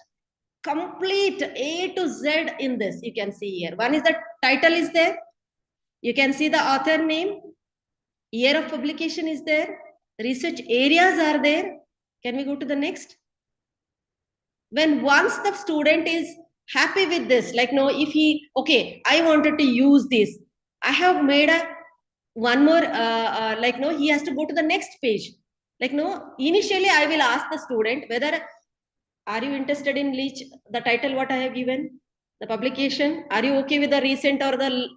complete A to Z in this. You can see here. One is the title is there. You can see the author name, year of publication is there, research areas are there. Can we go to the next? When once the student is happy with this, like, no, if he, okay, I wanted to use this, I have made a one more, like, no, he has to go to the next page. Like, no, initially I will ask the student whether, are you interested in the title what I have given, the publication? Are you okay with the recent or the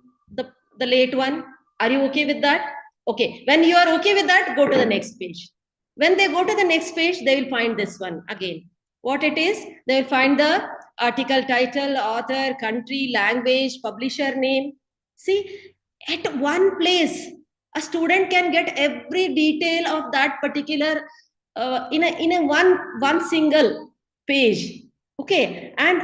late one? Are you okay with that? Okay. When you are okay with that, go to the next page. When they go to the next page, they will find this one again. What it is, they will find the article title, author, country, language, publisher name. See, at one place, a student can get every detail of that particular in a one single page. Okay, and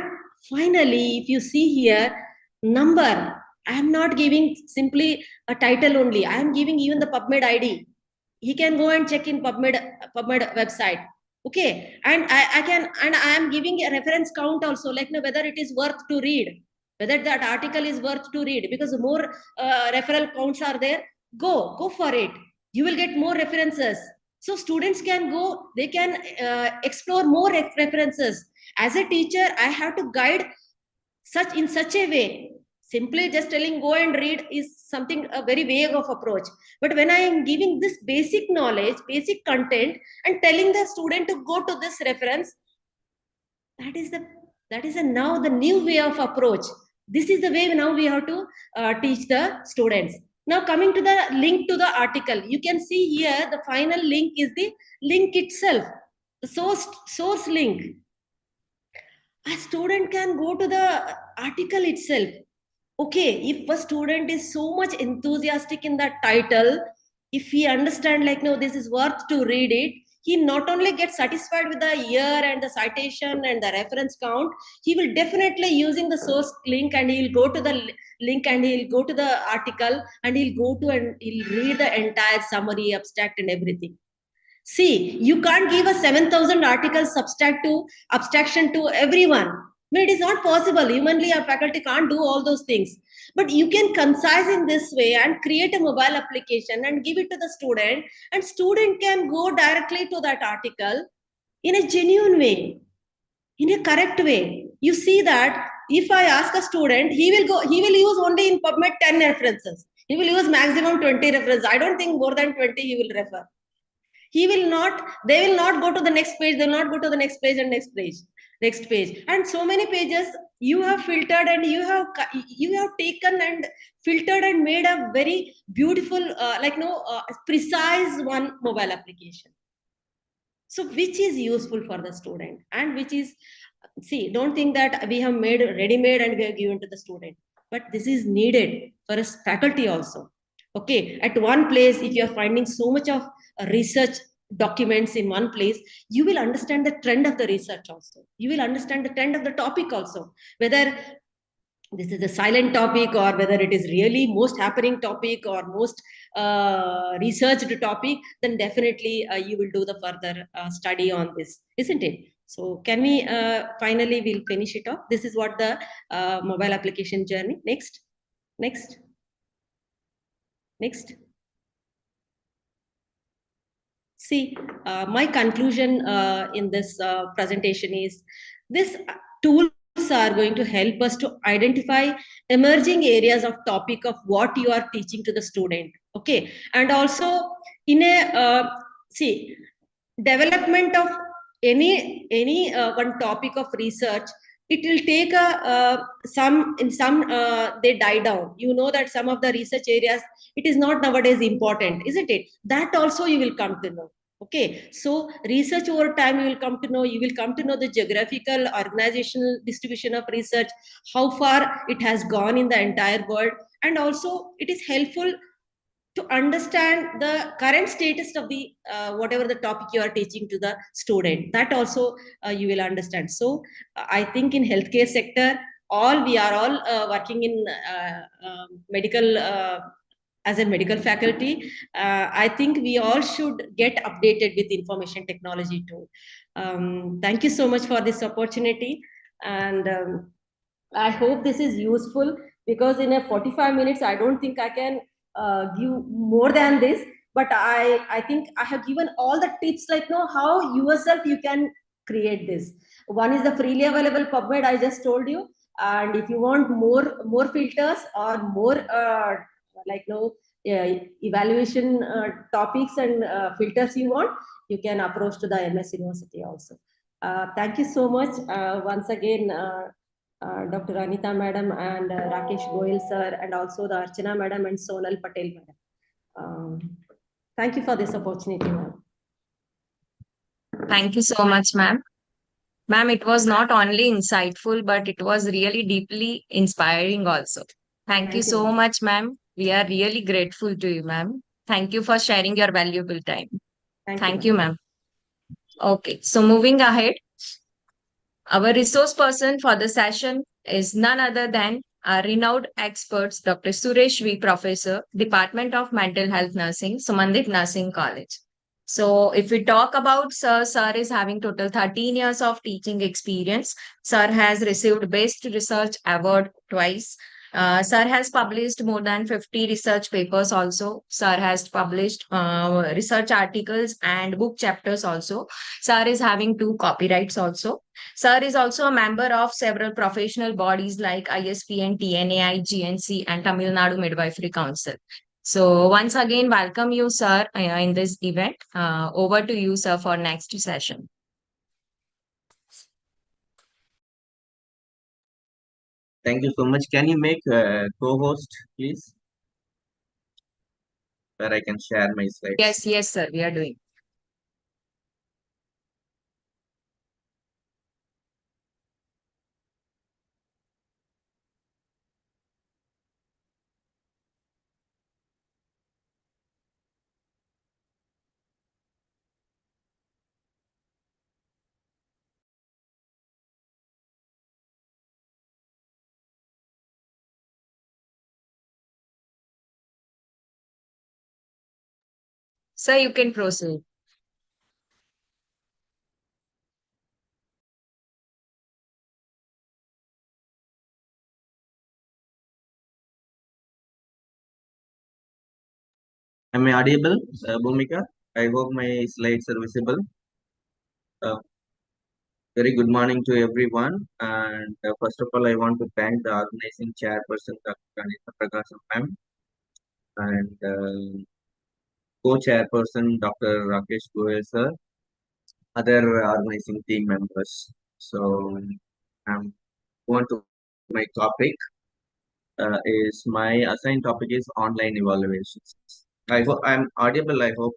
finally, if you see here, number, I am not giving simply a title only. I am giving even the PubMed ID. He can go and check in PubMed website. Okay, and I can, and I am giving a reference count also, like, no, whether it is worth to read, whether that article is worth to read, because more referral counts are there. Go for it. You will get more references. So students can go, they can explore more references. As a teacher, I have to guide in such a way. Simply just telling go and read is something a very vague of approach. But when I am giving this basic knowledge, basic content, and telling the student to go to this reference, that is now the new way of approach. This is the way now we have to teach the students. Now coming to the link to the article, you can see here the final link is the link itself, the source link. A student can go to the article itself. Okay, if a student is so much enthusiastic in that title, if he understand, like, no, this is worth to read it, he not only gets satisfied with the year and the citation and the reference count, he will definitely using the source link, and he'll go to the link, and he'll go to the article, and he'll go to and he'll read the entire summary, abstract, and everything. See, you can't give a 7,000 articles abstraction to everyone. No, it is not possible. Humanly, our faculty can't do all those things. But you can concise in this way and create a mobile application and give it to the student, and student can go directly to that article in a genuine way, in a correct way. You see that if I ask a student, he will use only in PubMed 10 references. He will use maximum 20 references. I don't think more than 20 he will refer. They will not go to the next page, they will not go to the next page and next page, and so many pages you have filtered, and you have taken and filtered and made a very beautiful precise one mobile application. So which is useful for the student, and which is, see, don't think that we have made ready-made and we have given to the student, but this is needed for us faculty also. Okay, at one place, if you are finding so much of research documents in one place, you will understand the trend of the research also. You will understand the trend of the topic also, whether this is a silent topic or whether it is really most happening topic or most researched topic, then definitely you will do the further study on this, isn't it? So can we finally we'll finish it off. This is what the mobile application journey. Next. See, my conclusion in this presentation is this tools are going to help us to identify emerging areas of topic of what you are teaching to the student. Okay, and also in a development of any one topic of research, it will take some they die down. You know that some of the research areas, it is not nowadays important, isn't it? That also you will come to know. Okay, so research over time you will come to know the geographical organizational distribution of research, how far it has gone in the entire world, and also it is helpful to understand the current status of the whatever the topic you are teaching to the student. That also you will understand. So I think in healthcare sector, all we are all working in medical as a medical faculty. I think we all should get updated with information technology too. Thank you so much for this opportunity, and I hope this is useful, because in a 45 minutes, I don't think I can give more than this. But I think I have given all the tips, like know how yourself you can create this. One is the freely available PubMed I just told you, and if you want more filters or more like no evaluation topics and filters you want, you can approach to the MS University also. Thank you so much once again. Dr. Anita madam and Rakesh Goyal sir, and also the Archana madam and Sonal Patel madam. Thank you for this opportunity, ma'am. Thank you so much, ma'am. Ma'am, it was not only insightful, but it was really deeply inspiring also. Thank you Thank you, so ma'am. much, ma'am. We are really grateful to you, ma'am. Thank you for sharing your valuable time. Thank Thank you, you, ma'am. ma'am. Okay, so moving ahead, our resource person for the session is none other than our renowned experts, Dr. Suresh V. Professor, Department of Mental Health Nursing, Sumandeep Nursing College. So, if we talk about Sir is having total 13 years of teaching experience. Sir has received Best Research Award twice. Sir has published more than 50 research papers also. Sir has published research articles and book chapters also. Sir is having 2 copyrights also. Sir is also a member of several professional bodies like ISPN, TNAI, GNC, and Tamil Nadu Midwifery Council. So once again, welcome you, sir, in this event. Over to you, sir, for next session. Thank you so much. Can you make co-host, please, where I can share my slides? Yes, sir, we are doing. Sir, you can proceed. Am I audible, Bhumika? I hope my slides are visible. Uh, Very good morning to everyone. And first of all, I want to thank the organizing chairperson, Dr. Anita Prakasam ma'am, and co-chairperson, Dr. Rakesh Goyal sir, other organizing team members. So, I'm going to my topic. Is my assigned topic is online evaluations. I hope I'm audible. I hope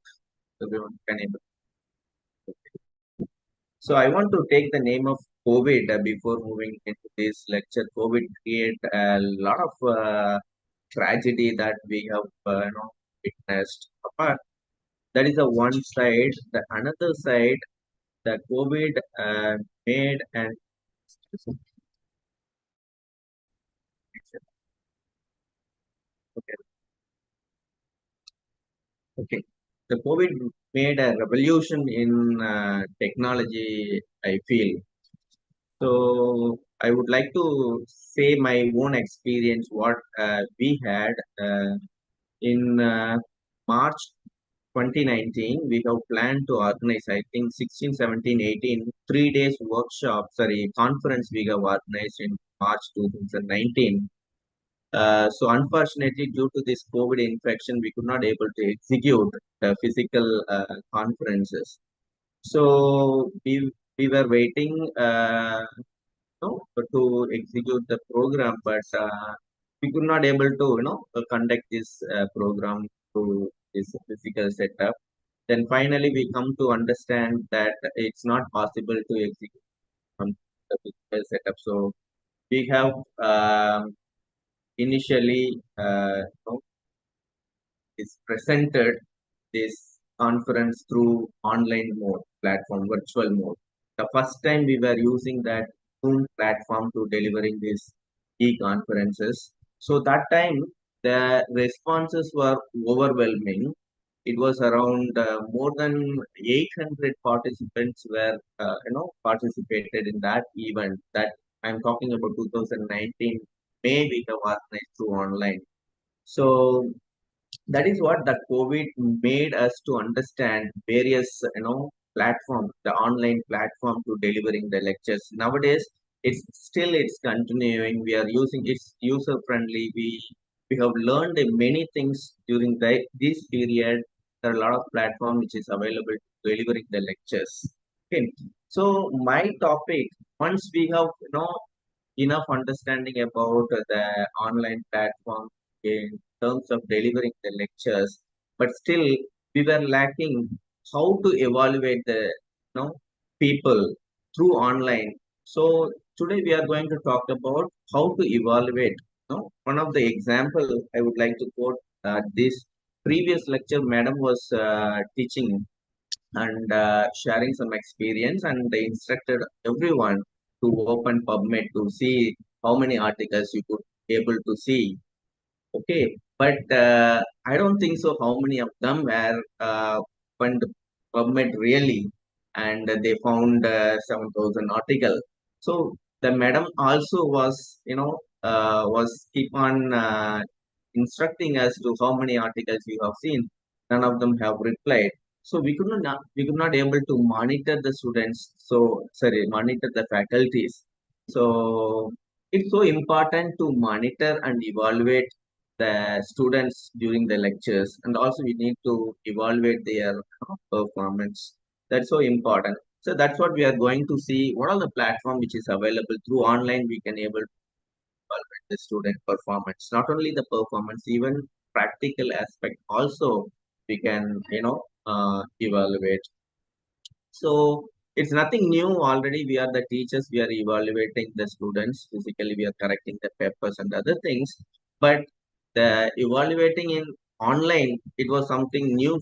everyone can able. So I want to take the name of COVID before moving into this lecture. COVID create a lot of tragedy that we have witnessed. Apart, that is the one side. The another side, the COVID made an okay. Okay. The COVID made a revolution in technology, I feel. So I would like to say my own experience, what we had in March 2019. We have planned to organize, I think 16, 17, 18, 3 days workshop, sorry, conference we have organized in March 2019. So unfortunately, due to this COVID infection, we could not able to execute the physical conferences. So we were waiting to execute the program, but we could not able to conduct this program through this physical setup. Then finally, we come to understand that it's not possible to execute from the physical setup. So we have initially is presented this conference through online mode platform, virtual mode. The first time we were using that Zoom platform to delivering this e-conferences. So that time the responses were overwhelming. It was around more than 800 participants were participated in that event. That I'm talking about 2019 May we have organized through online. So that is what the COVID made us to understand various platform, the online platform to delivering the lectures. Nowadays it's continuing. We are using it's user friendly. We have learned many things during this period. There are a lot of platform which is available to delivering the lectures. Okay, so my topic, once we have enough understanding about the online platform in terms of delivering the lectures, but still we were lacking how to evaluate the people through online. So today we are going to talk about how to evaluate. One of the example I would like to quote, this previous lecture madam was teaching and sharing some experience, and they instructed everyone to open PubMed to see how many articles you could able to see. Okay, but I don't think so. How many of them were opened PubMed really, and they found 7,000 article. So the madam also was was keep on instructing us to how many articles you have seen. None of them have replied. So we could not able to monitor the students. So sorry, monitor the faculties. So it's so important to monitor and evaluate the students during the lectures, and also we need to evaluate their performance. That's so important. So that's what we are going to see. What are the platform which is available through online? We can able to evaluate the student performance. Not only the performance, even practical aspect also we can evaluate. So it's nothing new. Already we are the teachers. We are evaluating the students. Physically, we are correcting the papers and other things. But the evaluating in online, it was something new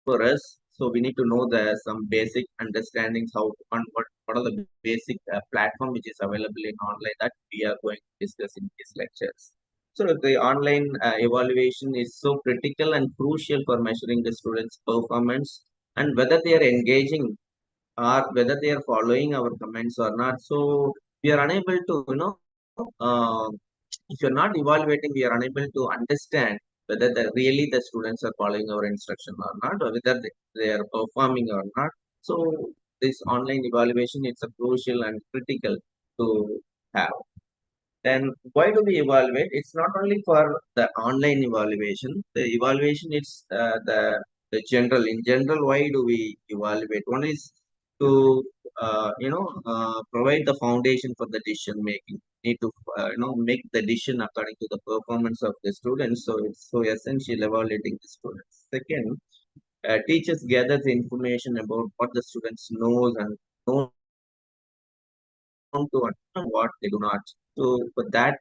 for us. So we need to know the some basic understandings how on what are the basic platform which is available in online that we are going to discuss in these lectures. So the online evaluation is so critical and crucial for measuring the students' performance and whether they are engaging or whether they are following our comments or not. So we are unable to, if you're not evaluating, we are unable to understand whether really the students are following our instruction or not, or whether they are performing or not. So this online evaluation is a crucial and critical to have. Then why do we evaluate? It's not only for the online evaluation. The evaluation is the general. In general, why do we evaluate? One is to provide the foundation for the decision making. Need to make the decision according to the performance of the students. So it's so essential evaluating the students. Second, teachers gather the information about what the students knows and know to understand what they do not. So for that,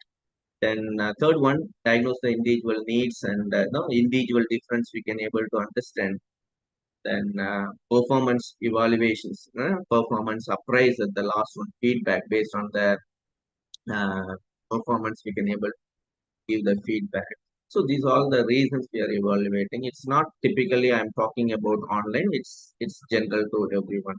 then third one, diagnose the individual needs and no individual difference we can able to understand. Then performance evaluations, performance appraisal, the last one, feedback based on the uh, performance we can able to give the feedback. So these are all the reasons we are evaluating. It's not typically I'm talking about online. It's general to everyone.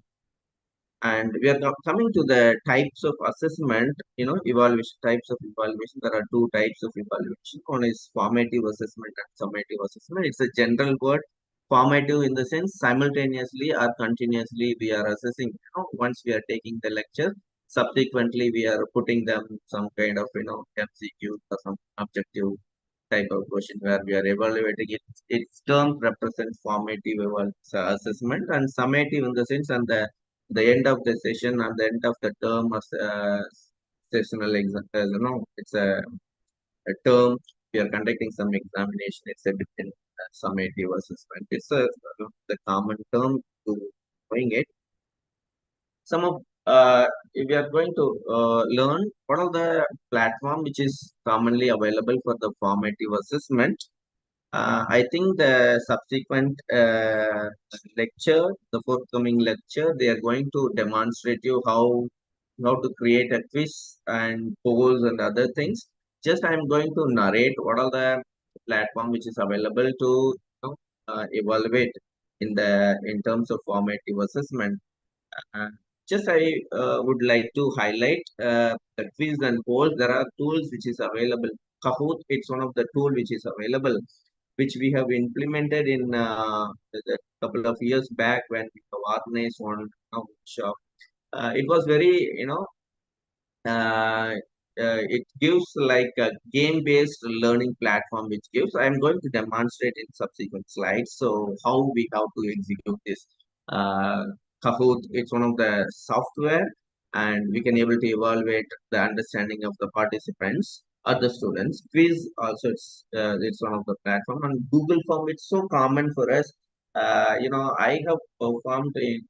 And we are coming to the types of assessment, evaluation, types of evaluation. There are two types of evaluation. One is formative assessment and summative assessment. It's a general word. Formative in the sense simultaneously or continuously we are assessing, once we are taking the lecture, subsequently we are putting them some kind of, MCQ or some objective type of question where we are evaluating it. Its term represents formative assessment, and summative in the sense and the end of the session and the end of the term as sessional exam. It's a term. We are conducting some examination. It's a different summative assessment. It's the common term to doing it. Some of we are going to learn what are the platform which is commonly available for the formative assessment. I think the subsequent lecture, the forthcoming lecture, they are going to demonstrate you how to create a quiz and polls and other things. just I'm going to narrate what are the platform which is available to evaluate in terms of formative assessment. Uh, just I would like to highlight the quiz and polls. There are tools which is available. Kahoot, it's one of the tool which is available, which we have implemented in a couple of years back when we have organized one workshop. It was very, uh, it gives like a game-based learning platform, which gives. I'm going to demonstrate in subsequent slides. So how we have to execute this. Uh, Kahoot, it's one of the software, and we can able to evaluate the understanding of the participants or the students. Quiz also, it's one of the platform, and Google Form. It's so common for us. I have performed in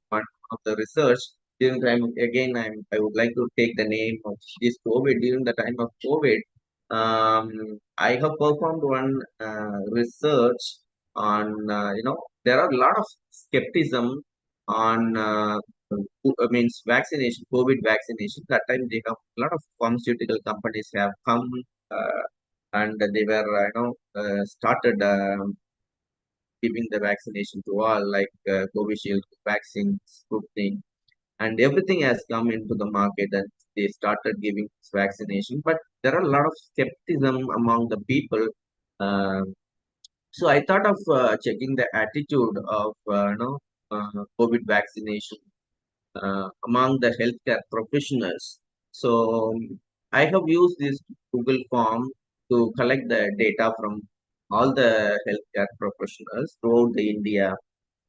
one of the research during time again. I would like to take the name of this COVID. During the time of COVID, I have performed one research on there are a lot of skepticism on means vaccination, COVID vaccination. That time they have a lot of pharmaceutical companies have come uh, and they were started giving the vaccination to all, like Covishield vaccine, Sputnik, and everything has come into the market and they started giving this vaccination. But there are a lot of skepticism among the people. Uh, so I thought of checking the attitude of COVID vaccination among the healthcare professionals. So I have used this Google form to collect the data from all the healthcare professionals throughout the India,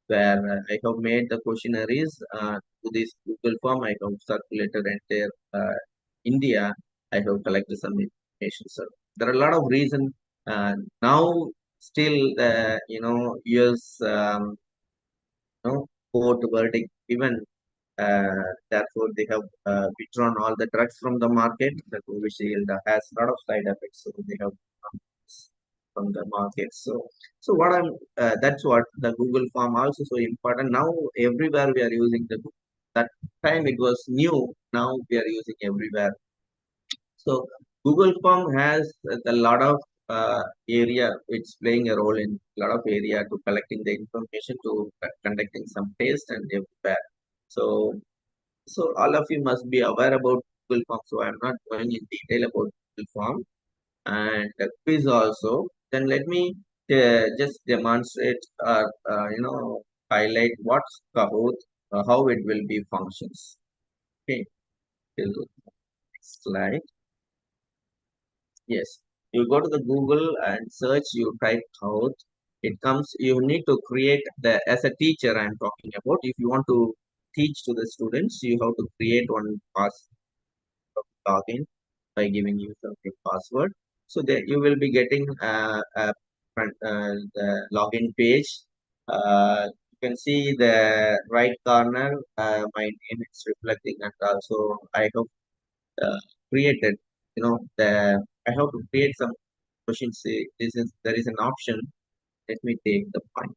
where I have made the questionnaires to this Google form. I have circulated entire India. I have collected some information. So there are a lot of reasons now. Still, years court verdict given. Therefore, they have withdrawn all the drugs from the market. The Covishield has a lot of side effects, so they have withdrawn from the market. So what that's what the Google form also so important. Now everywhere we are using the Google. That time it was new. Now we are using everywhere. So Google Form has a lot of area. It's playing a role in a lot of area to collecting the information to conducting some tests and everywhere. So so all of you must be aware about Google Form. So I'm not going in detail about Google Form and the quiz also. Then let me just demonstrate or highlight what's Kahoot, how it will be functions. Okay, till next slide. Yes, you go to the Google and search. You type Kahoot. It comes. You need to create the as a teacher. I'm talking about. If you want to teach to the students, you have to create one login by giving you some password. So that you will be getting the login page. You can see the right corner. My name is reflecting, and also I have uh, created. The I have to create some questions. See, there is an option. Let me take the point.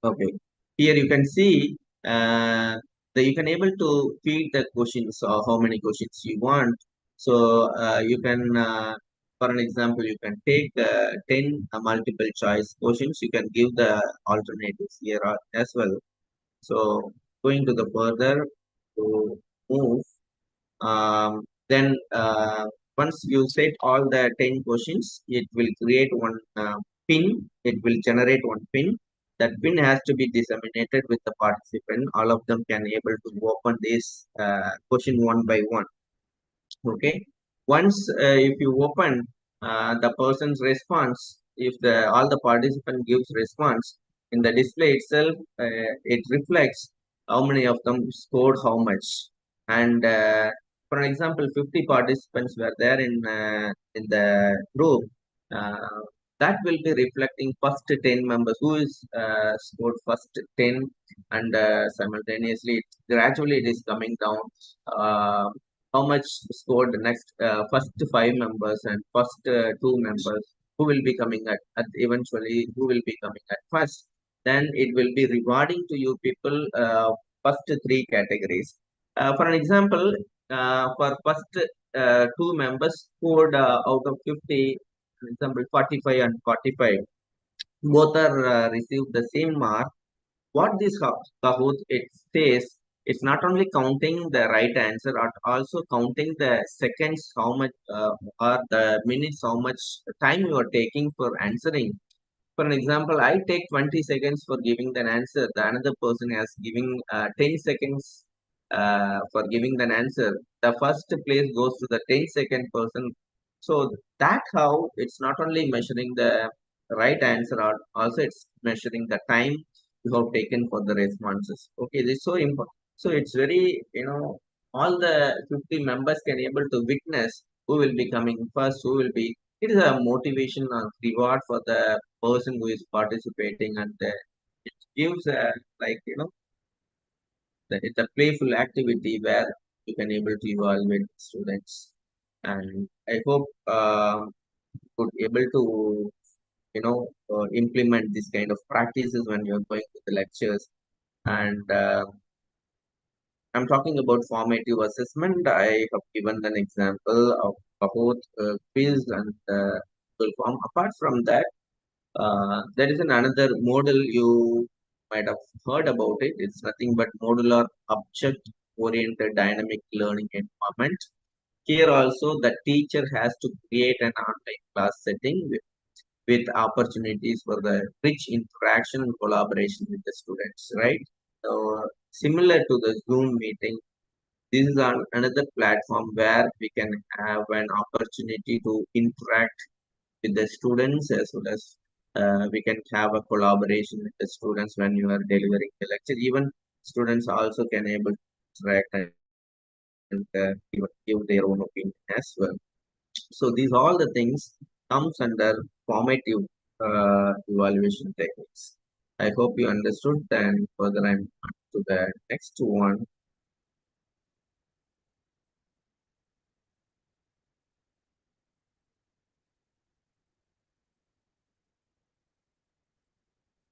Okay. Here you can see that you can able to feed the questions or how many questions you want. So you can, for an example, you can take 10 multiple choice questions. You can give the alternatives here as well. So going to the further to move, then once you set all the 10 questions, it will create one pin. It will generate one pin. That pin has to be disseminated with the participant. All of them can able to open this question one by one. Okay. Once if you open the person's response, if the all the participant gives response in the display itself, it reflects how many of them scored how much. And for an example, 50 participants were there in the group. Uh, that will be reflecting first 10 members who is scored first 10, and simultaneously gradually it is coming down. Uh, how much scored the next first five members and first two members who will be coming at eventually who will be coming at first. Then it will be rewarding to you people first three categories. For an example, for first two members scored out of 50, for example, 45 and 45. Both are received the same mark. What this Kahoot it says, it's not only counting the right answer, but also counting the seconds, how much, or the minutes, how much time you are taking for answering. For an example, I take 20 seconds for giving an answer. The another person has giving 10 seconds for giving an answer. The first place goes to the 10-second person. So that how it's not only measuring the right answer, also it's measuring the time you have taken for the responses. Okay, this is so important. So it's very, all the 50 members can able to witness who will be coming first, who will be. It is a motivation or reward for the person who is participating, and it gives like it's a playful activity where you can able to evaluate students. And I hope could able to implement this kind of practices when you're going to the lectures. And I'm talking about formative assessment. I have given an example of both quiz and Google form. Apart from that, there is another model you might have heard about it. It's nothing but modular object-oriented dynamic learning environment. Here also, the teacher has to create an online class setting with opportunities for the rich interaction and collaboration with the students, right? So, similar to the Zoom meeting, this is another platform where we can have an opportunity to interact with the students, as well as we can have a collaboration with the students when you are delivering the lecture. Even students also can able to interact and give their own opinion as well. So these all the things comes under formative evaluation techniques. I hope you understood. And further, I'm on to the next one.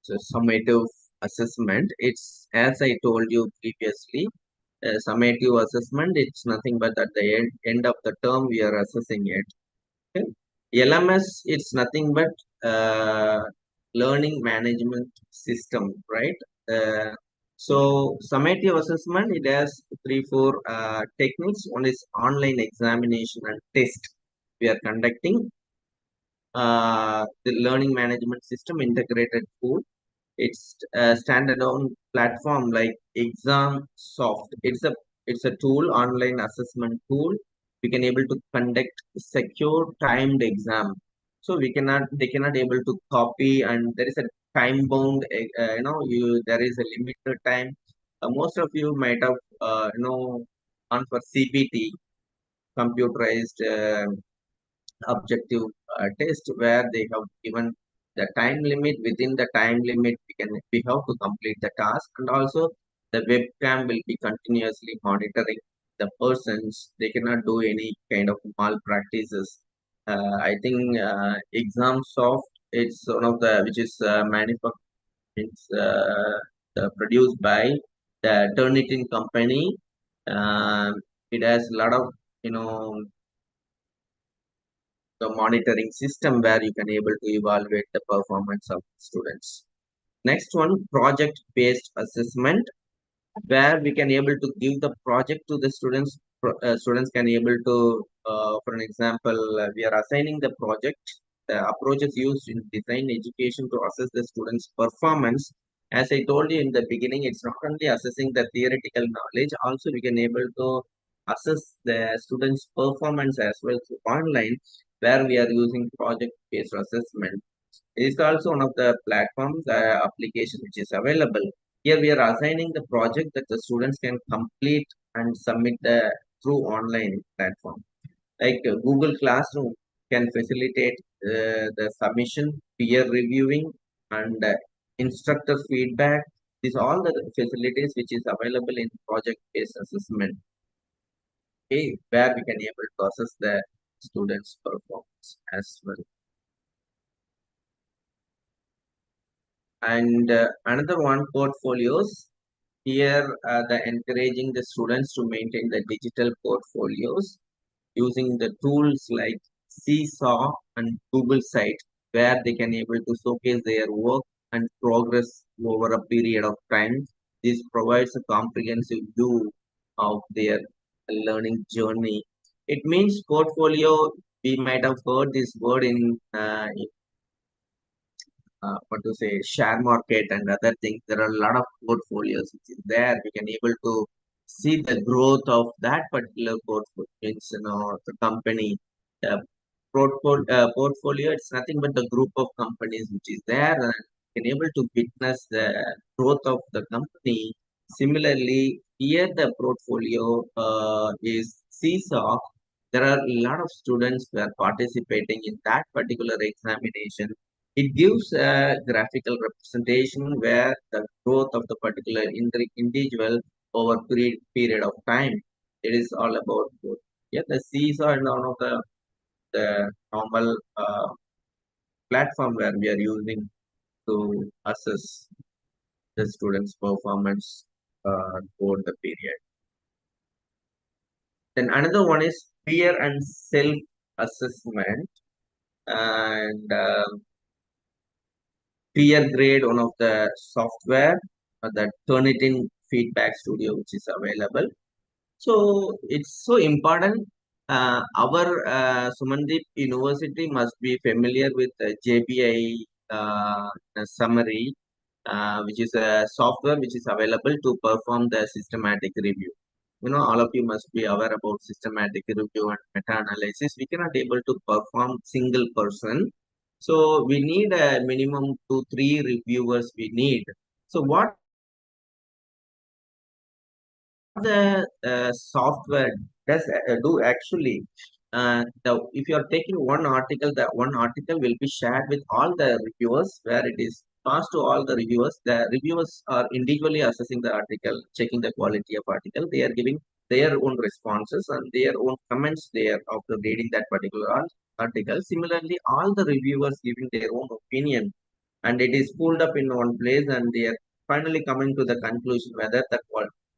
So summative assessment. It's as I told you previously. Summative assessment. It's nothing but at the end of the term we are assessing it. Okay. LMS. It's nothing but learning management system, right? So summative assessment. It has three, four techniques. One is online examination and test. We are conducting the learning management system integrated tool. It's a standalone platform like Exam Soft. It's a tool, online assessment tool. We can able to conduct secure timed exam. So they cannot able to copy, and there is a time bound. There is a limited time. Most of you might have gone for CBT, computerized objective test, where they have given the time limit. Within the time limit, we have to complete the task, and also the webcam will be continuously monitoring the persons. They cannot do any kind of malpractices. I think exam soft, it's one of the which is it's produced by the Turnitin company. It has a lot of you know the monitoring system where you can able to evaluate the performance of students. Next one, project-based assessment, where we can able to give the project to the students. Students can able to, for an example, we are assigning the project. The approach is used in design education to assess the students' performance. As I told you in the beginning, it's not only assessing the theoretical knowledge, also we can able to assess the students' performance as well through online, where we are using project-based assessment. It is also one of the platforms, application which is available. Here we are assigning the project that the students can complete and submit through online platform. Like Google Classroom can facilitate the submission, peer reviewing, and instructor feedback. These all the facilities which is available in project-based assessment. Okay, where we can able to assess the students' performance as well. And another one, portfolios. Here, the encouraging the students to maintain the digital portfolios. using the tools like Seesaw and Google Site, where they can able to showcase their work and progress over a period of time. This provides a comprehensive view of their learning journey. It means portfolio. We might have heard this word in what to say, share market and other things. There are a lot of portfolios which is there. We can able to see the growth of that particular portfolio. Means, the company portfolio. It's nothing but the group of companies which is there, and can able to witness the growth of the company. Similarly, here the portfolio is Seesaw. There are a lot of students who are participating in that particular examination. It gives a graphical representation where the growth of the particular individual over period of time. It is all about growth. Yeah, the seesaw is one of the normal platform where we are using to assess the students' performance over the period. Then another one is peer and self assessment, and peer grade, one of the software that Turnitin Feedback Studio, which is available. So it's so important. Our Sumandeep University must be familiar with JBI summary, which is a software which is available to perform the systematic review. All of you must be aware about systematic review and meta-analysis. We cannot able to perform single person. So we need a minimum 2, 3 reviewers we need. So what the software does do actually, if you are taking one article, that one article will be shared with all the reviewers, where it is passed to all the reviewers. The reviewers are individually assessing the article, checking the quality of article. They are giving their own responses and their own comments there after reading that particular article. Similarly, all the reviewers giving their own opinion, and it is pulled up in one place, and they are finally coming to the conclusion whether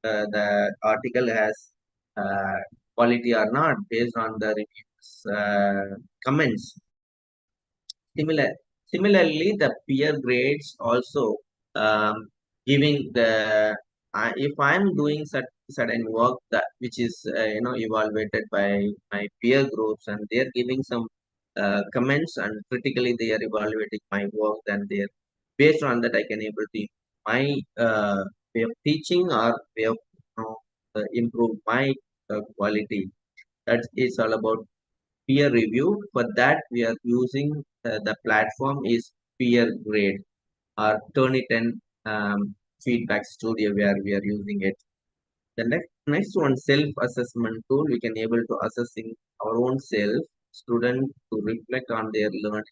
the article has uh, quality or not based on the reviews comments. Similarly, the peer grades also, giving the if I'm doing certain work that which is evaluated by my peer groups, and they're giving some comments, and critically they are evaluating my work, then they're based on that I can able to my way of teaching or way of improve my quality. That is all about peer review. For that, we are using the platform is peer grade or Turnitin feedback studio, where we are using it. The next one, self assessment tool. We can able to assessing our own self, student to reflect on their learning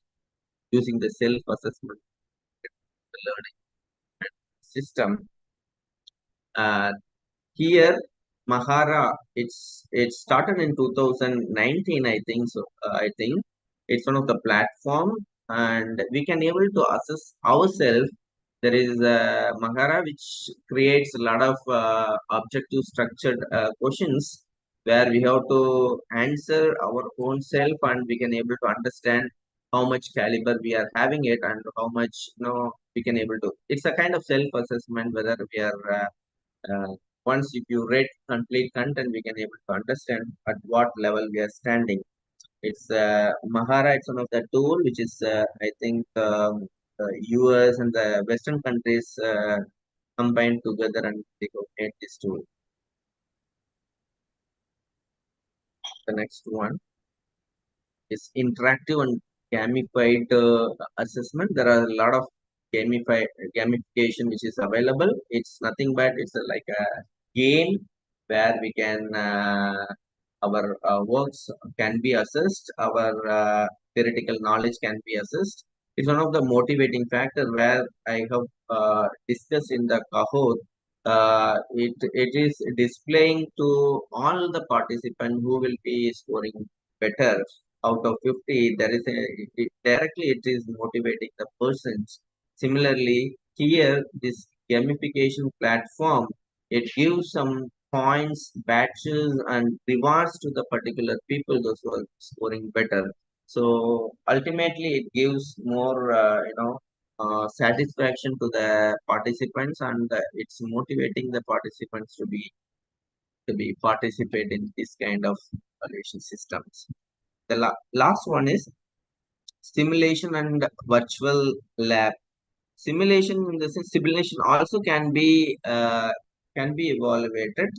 using the self assessment learning system. Uh, Here, Mahara, it started in 2019, I think so. I think it's one of the platform, and we can able to assess ourselves. There is Mahara, which creates a lot of objective structured questions, where we have to answer our own self, and we can able to understand how much caliber we are having it, and how much we can able to. It's a kind of self assessment whether we are. Once if you read complete content, we can able to understand at what level we are standing. It's Mahara. It's one of the tool which is I think US and the Western countries combined together, and they have made this tool. The next one is interactive and gamified assessment. There are a lot of gamification which is available. It's nothing but it's like a game where we can our works can be assessed, our theoretical knowledge can be assessed. It's one of the motivating factor where I have discussed in the Kahoot. It is displaying to all the participants who will be scoring better out of 50. There is directly it is motivating the persons. Similarly, here this gamification platform, it gives some points, badges, and rewards to the particular people those who are scoring better. So ultimately, it gives more, satisfaction to the participants, and it's motivating the participants to be participate in this kind of evaluation systems. The last one is simulation and virtual lab. Simulation in the sense simulation also can be evaluated.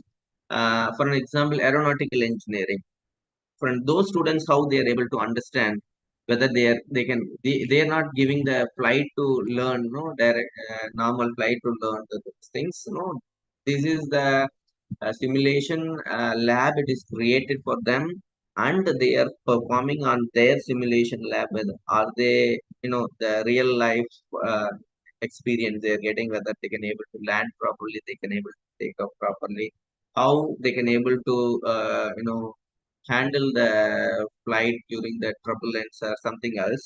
For an example, aeronautical engineering. For those students, how they are able to understand whether they are not giving the flight to learn, no direct normal flight to learn those things. No, this is the simulation lab. It is created for them, and they are performing on their simulation lab. Whether are they, the real life experience they are getting, whether they can able to land properly, they can able to take off properly, how they can able to handle the flight during the turbulence or something else.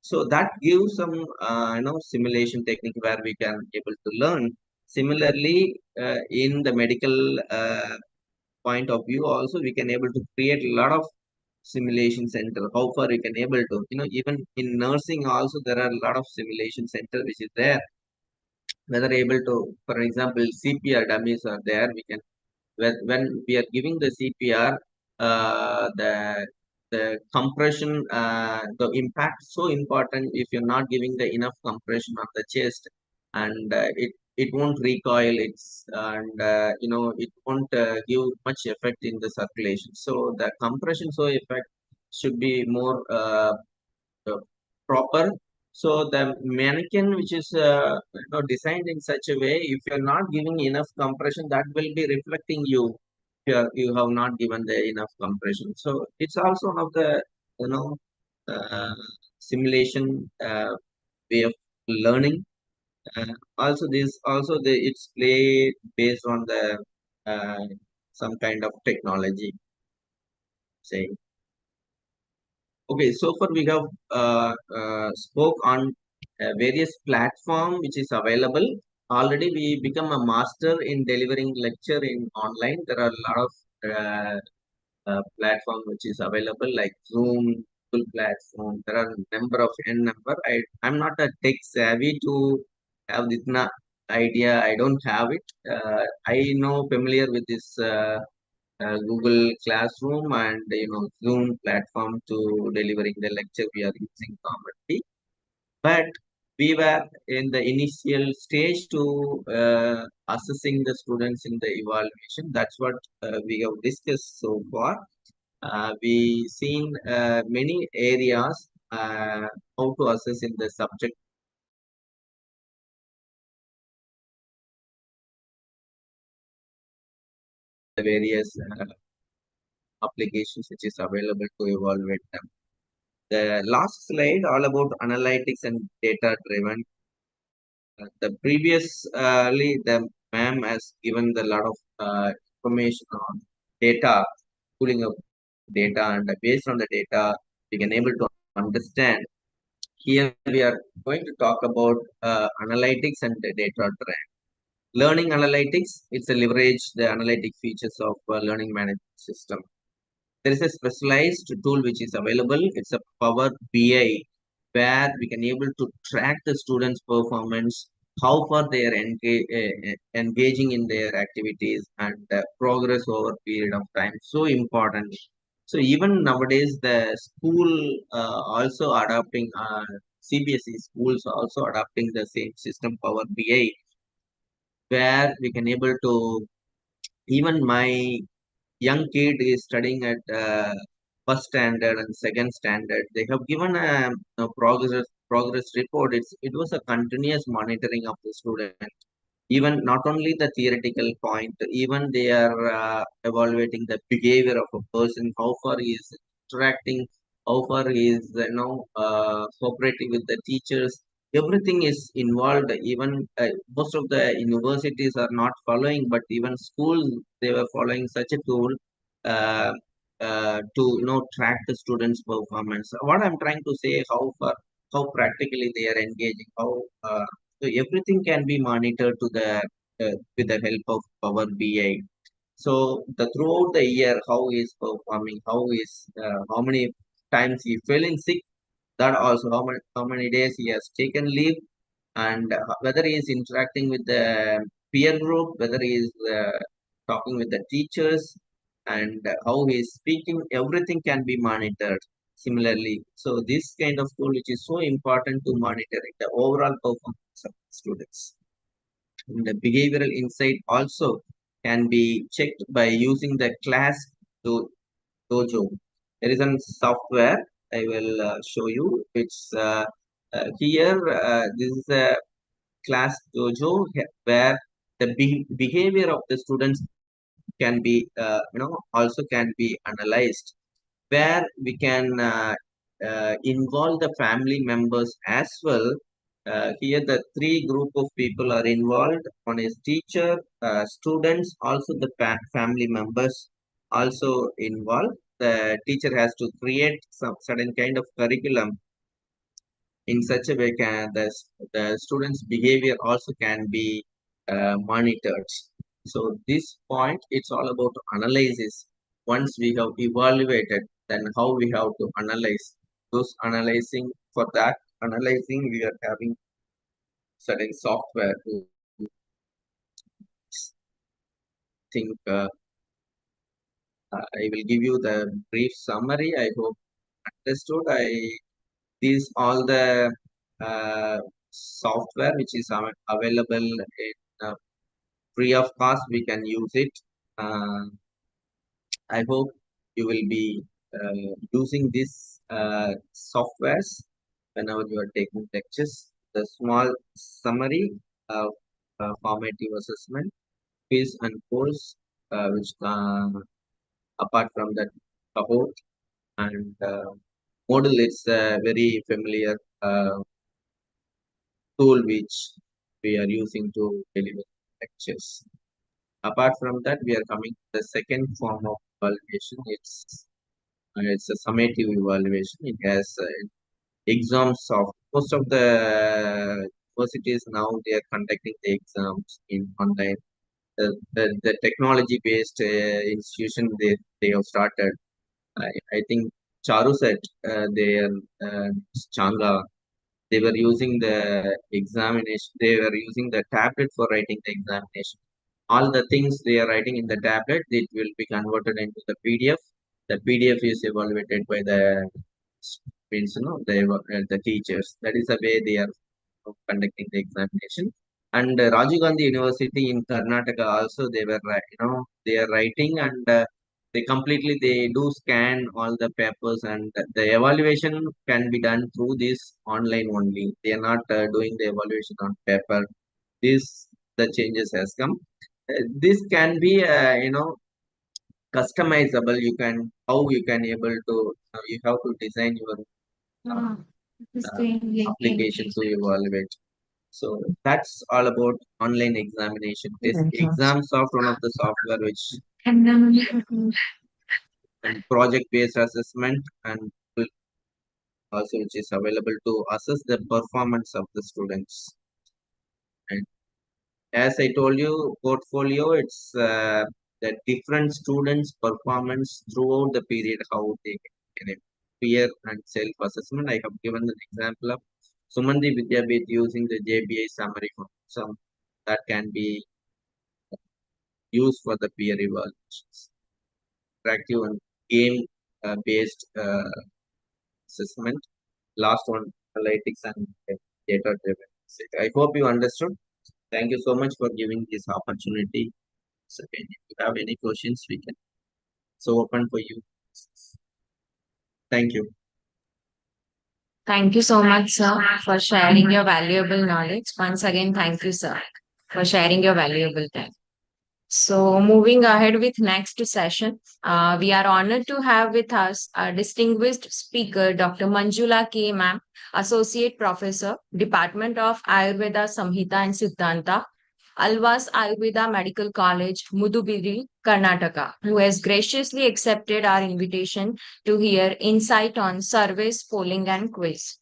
So that gives some simulation technique where we can able to learn. Similarly, in the medical point of view also, we can able to create a lot of simulation center. How far we can able to, even in nursing also there are a lot of simulation center which is there. Whether able to, for example, CPR dummies are there. We can, when we are giving the CPR, the compression, the impact so important. If you're not giving the enough compression on the chest, and it won't recoil, it won't give much effect in the circulation. So the compression so effect should be more proper. So the mannequin which is designed in such a way, if you're not giving enough compression, that will be reflecting you. You have not given the enough compression. So it's also one of the you know uh, simulation way of learning. Also this also it's play based on the uh, some kind of technology. Say, okay, so far we have spoke on various platform which is available. Already we become a master in delivering lecture in online. There are a lot of platform which is available like Zoom, Google platform. There are number of n number. I'm not a tech savvy to have this idea. I don't have it. I know familiar with this Google Classroom and Zoom platform to delivering the lecture we are using commonly. But we were in the initial stage to assessing the students in the evaluation. That's what we have discussed so far. We seen many areas how to assess in the subject, the various applications which is available to evaluate them. The last slide all about analytics and data driven. The previously the ma'am has given the lot of information on data, pulling of data, and based on the data we can able to understand. Here we are going to talk about analytics and the data driven. Learning analytics, it's a leverage the analytic features of learning management system. There is a specialized tool which is available. It's a Power BI, where we can able to track the students' performance, how far they are engaging in their activities, and progress over period of time. So important. So even nowadays, the school also adopting CBSE schools also adopting the same system, Power BI, where we can able to, even my young kid is studying at first standard and second standard. They have given a progress report. It was a continuous monitoring of the student. Even not only the theoretical point, even they are evaluating the behavior of a person, how far he is interacting, how far he is cooperating with the teachers. Everything is involved. Even most of the universities are not following, but even schools, they were following such a tool uh, to track the students performance. What I'm trying to say, how far, how practically they are engaging, how so everything can be monitored to the with the help of Power BI. So the throughout the year, how he is performing, how many times he fell in sick, that also how many days he has taken leave, and whether he is interacting with the peer group, whether he is talking with the teachers, and how he is speaking, everything can be monitored similarly. So this kind of tool, which is so important to monitoring the overall performance of students. And the behavioral insight also can be checked by using the class dojo. There is a software I will show you. It's here. This is a class dojo where the behavior of the students can be, also can be analyzed, where we can involve the family members as well. Here, the three group of people are involved. One is teacher, students, also the family members also involved. The teacher has to create some certain kind of curriculum in such a way the students' behavior also can be monitored. So this point, it's all about analysis. Once we have evaluated, then how we have to analyze. Those analyzing, for that analyzing, we are having certain software to think. I will give you the brief summary. I hope understood. These all the software which is available in free of cost. We can use it. Uh, I hope you will be using this softwares whenever you are taking lectures. The small summary of formative assessment, quiz and course, which apart from that support and model, it's a very familiar tool which we are using to deliver lectures. Apart from that, we are coming to the second form of evaluation. It's a summative evaluation. It has exams of most of the universities now. They are conducting the exams in online. The technology based institution, they have started. I think Charuset, their Changa, they were using the examination, they were using the tablet for writing the examination. All the things they are writing in the tablet, it will be converted into the PDF. The PDF is evaluated by the means, the teachers. That is the way they are conducting the examination. And Rajiv Gandhi University in Karnataka also, they were they are writing, and they do scan all the papers, and the evaluation can be done through this online only. They are not doing the evaluation on paper. This the changes has come. This can be customizable. You can how you can able to you have to design your uh, application to evaluate. So that's all about online examination. This exam soft one of the software which and project based assessment, and also which is available to assess the performance of the students. And as I told you, portfolio, it's the different students' performance throughout the period, how they can peer and self assessment. I have given an example of Sumandeep Vidyapeeth using the JBI summary form. So that can be used for the peer evaluations. Interactive and game based assessment. Last one, analytics and data driven. I hope you understood. Thank you so much for giving this opportunity. So, if you have any questions, we can. So open for you. Thank you. Thank you so much, sir, for sharing your valuable knowledge. Once again, thank you, sir, for sharing your valuable time. So, moving ahead with next session, we are honored to have with us a distinguished speaker, Dr. Manjula K. Ma'am, Associate Professor, Department of Ayurveda Samhita and Siddhanta, Alvas Ayurveda Medical College, Mudubiri, Karnataka, who has graciously accepted our invitation to hear insight on service, polling, and quiz.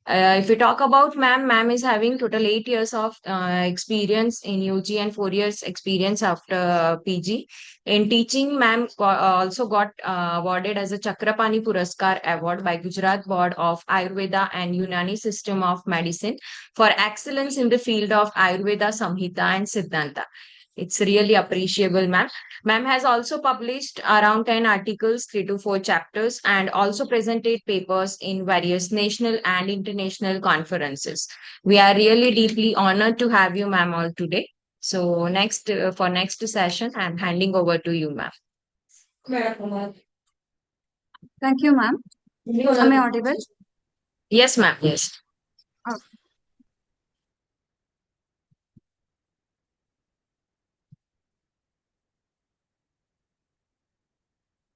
If we talk about ma'am is having total 8 years of experience in UG and 4 years experience after PG. In teaching, ma'am also got awarded as a Chakrapani Puraskar Award by Gujarat Board of Ayurveda and Unani System of Medicine for excellence in the field of Ayurveda, Samhita and Siddhanta. It's really appreciable, ma'am. Ma'am has also published around 10 articles, 3 to 4 chapters, and also presented papers in various national and international conferences. We are really deeply honored to have you, ma'am, all today. So for next session, I'm handing over to you, ma'am. Thank you, ma'am. Am I audible? Yes, ma'am. Yes. Oh,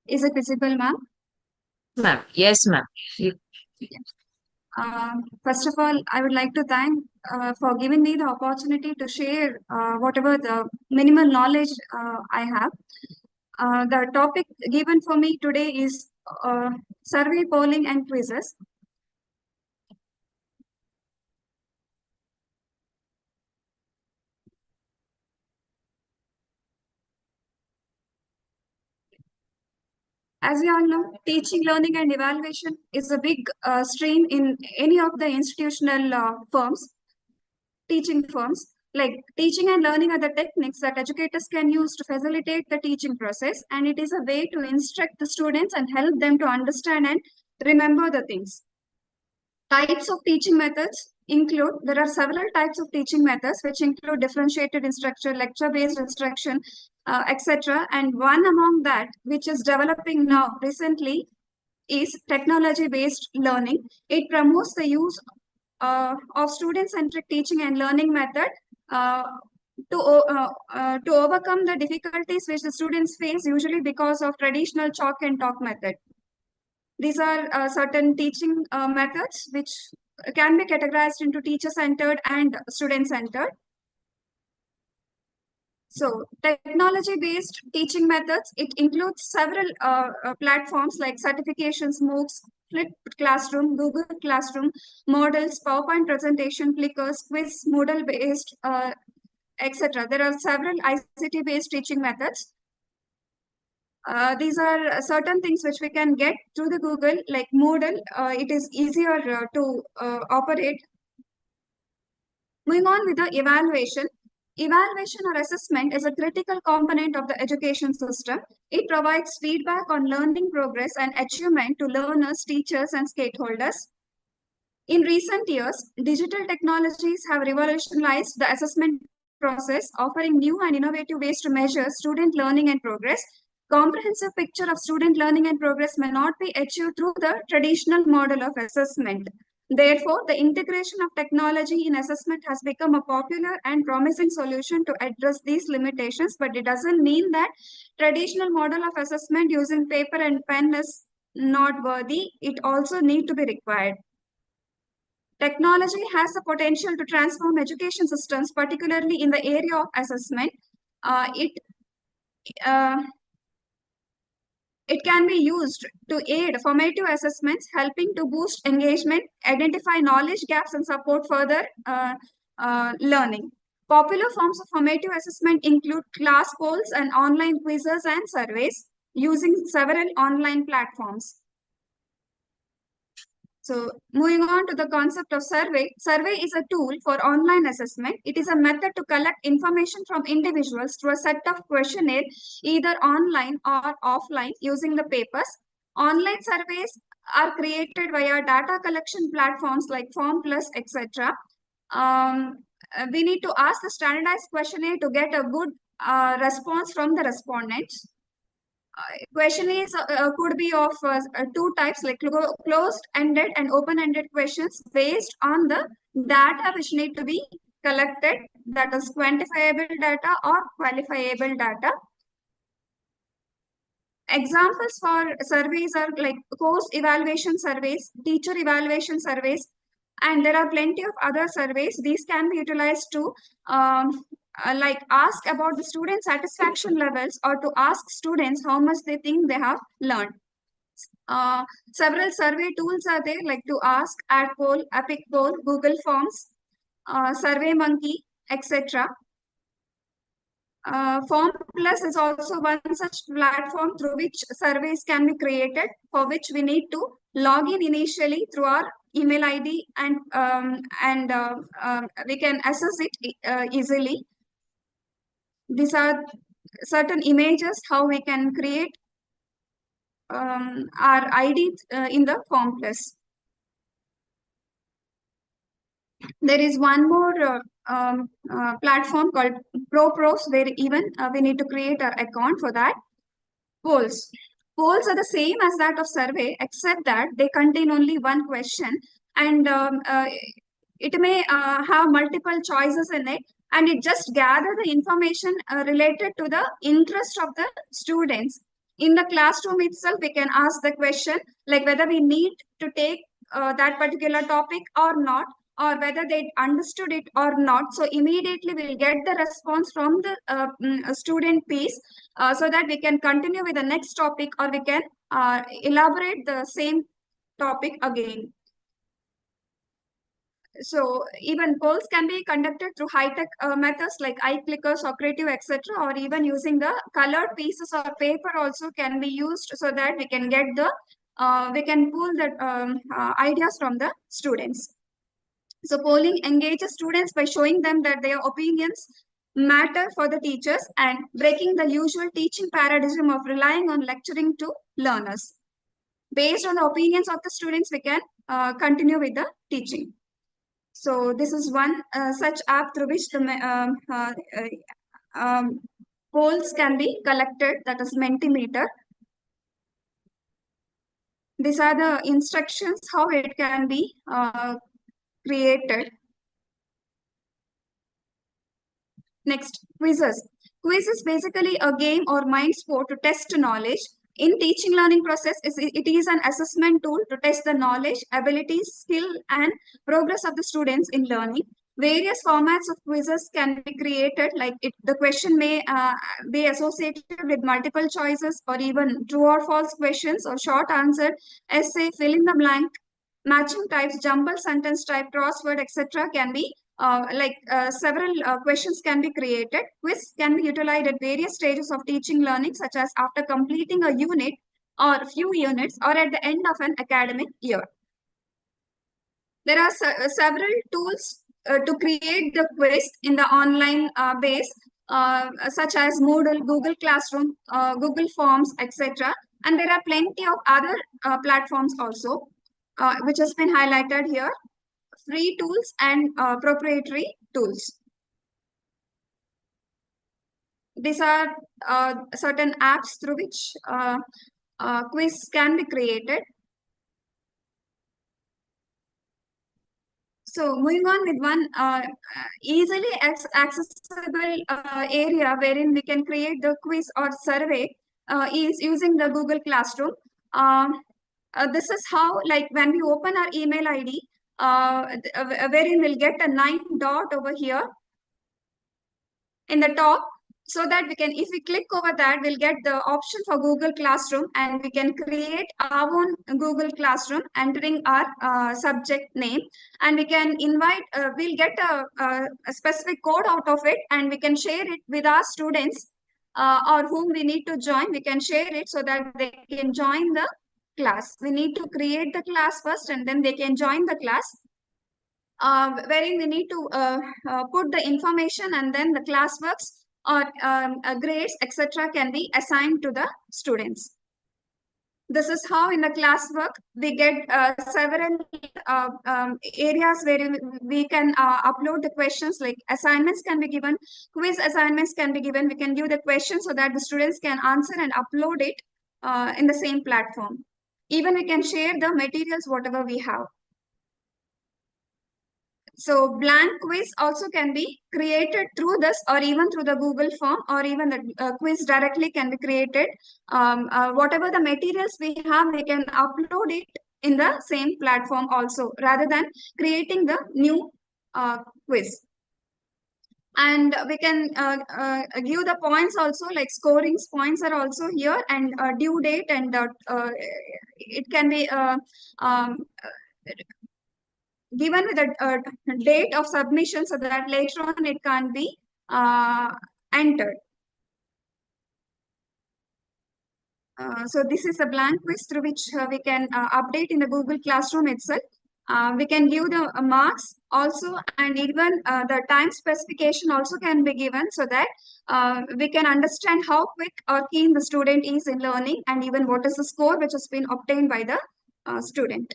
is it visible, ma'am? Ma'am. Yes, ma'am. You- First of all, I would like to thank for giving me the opportunity to share whatever the minimal knowledge I have. The topic given for me today is survey, polling, and quizzes. As we all know, teaching, learning, and evaluation is a big stream in any of the institutional firms, teaching firms. Like teaching and learning are the techniques that educators can use to facilitate the teaching process, and it is a way to instruct the students and help them to understand and remember the things. Types of teaching methods include, there are several types of teaching methods which include differentiated instruction, lecture-based instruction, etc. And one among that, which is developing now recently, is technology-based learning. It promotes the use of student-centric teaching and learning method uh, to overcome the difficulties which the students face usually because of traditional chalk and talk method. These are certain teaching methods which can be categorized into teacher-centered and student-centered. So technology-based teaching methods, it includes several platforms like certifications, MOOCs, Flipped Classroom, Google Classroom, models, PowerPoint presentation, clickers, quiz, Moodle-based, etc. There are several ICT-based teaching methods. These are certain things which we can get through the Google, like Moodle. It is easier to operate. Moving on with the evaluation. Evaluation or assessment is a critical component of the education system. It provides feedback on learning progress and achievement to learners, teachers, and stakeholders. In recent years, digital technologies have revolutionized the assessment process, offering new and innovative ways to measure student learning and progress. Comprehensive picture of student learning and progress may not be achieved through the traditional model of assessment. Therefore, the integration of technology in assessment has become a popular and promising solution to address these limitations, but it doesn't mean that traditional model of assessment using paper and pen is not worthy. It also need to be required. Technology has the potential to transform education systems, particularly in the area of assessment. Uh, it uh, It can be used to aid formative assessments, helping to boost engagement, identify knowledge gaps, and support further learning. Popular forms of formative assessment include class polls and online quizzes and surveys using several online platforms. So moving on to the concept of survey. Survey is a tool for online assessment. It is a method to collect information from individuals through a set of questionnaire, either online or offline using the papers. Online surveys are created via data collection platforms like Form Plus, etc. We need to ask the standardized questionnaire to get a good response from the respondents. Question is could be of two types, like closed-ended and open-ended questions based on the data which need to be collected, that is quantifiable data or qualifiable data. Examples for surveys are like course evaluation surveys, teacher evaluation surveys, and there are plenty of other surveys. These can be utilized to like ask about the student satisfaction levels or to ask students how much they think they have learned. Several survey tools are there, like to ask, ad poll, epic poll, Google Forms, Survey Monkey, etc. Form Plus is also one such platform through which surveys can be created, for which we need to log in initially through our email ID, and we can access it easily. These are certain images how we can create our ID in the Form Plus. There is one more platform called ProPros, where even we need to create our account for that. Polls. Polls are the same as that of survey, except that they contain only one question, and it may have multiple choices in it, and it just gather the information related to the interest of the students. In the classroom itself, we can ask the question like whether we need to take that particular topic or not, or whether they understood it or not. So immediately we'll get the response from the student piece, so that we can continue with the next topic, or we can elaborate the same topic again. So even polls can be conducted through high-tech methods like iClicker, Socrative, etc., or even using the colored pieces of paper also can be used, so that we can get the we can pull the ideas from the students. So polling engages students by showing them that their opinions matter for the teachers, and breaking the usual teaching paradigm of relying on lecturing to learners. Based on the opinions of the students, we can continue with the teaching. So this is one such app through which the polls can be collected, that is Mentimeter. These are the instructions how it can be created. Next, quizzes. Quiz is basically a game or mind sport to test knowledge. In teaching learning process, it is an assessment tool to test the knowledge, abilities, skill, and progress of the students in learning. Various formats of quizzes can be created, like the question may be associated with multiple choices, or even true or false questions, or short answer, essay, fill in the blank, matching types, jumble sentence type, crossword, etc. can be several questions can be created. Quiz can be utilized at various stages of teaching learning, such as after completing a unit or few units, or at the end of an academic year. There are several tools to create the quiz in the online base, such as Moodle, Google Classroom, Google Forms, etc. And there are plenty of other platforms also, which has been highlighted here. Free tools and proprietary tools. These are certain apps through which quiz can be created. So moving on with one easily accessible area wherein we can create the quiz or survey is using the Google Classroom. This is how, like when we open our email ID, wherein we'll get a 9 dot over here in the top, so that we can, if we click over that, we'll get the option for Google Classroom, and we can create our own Google Classroom entering our subject name, and we can invite, we'll get a specific code out of it, and we can share it with our students or whom we need to join. We can share it so that they can join the class. We need to create the class first, and then they can join the class. Wherein we need to put the information, and then the classworks or grades, etc. can be assigned to the students. This is how in the classwork we get several areas where we can upload the questions, like assignments can be given, quiz assignments can be given. We can give the question so that the students can answer and upload it in the same platform. Even we can share the materials, whatever we have. So blank quiz also can be created through this, or even through the Google form, or even the quiz directly can be created. Whatever the materials we have, we can upload it in the same platform also, rather than creating the new quiz. And we can give the points also, like scoring points are also here, and due date, and it can be given with a date of submission so that later on it can be entered. So this is a blank quiz through which we can update in the Google Classroom itself. We can give the marks also, and even the time specification also can be given so that we can understand how quick or keen the student is in learning, and even what is the score which has been obtained by the student.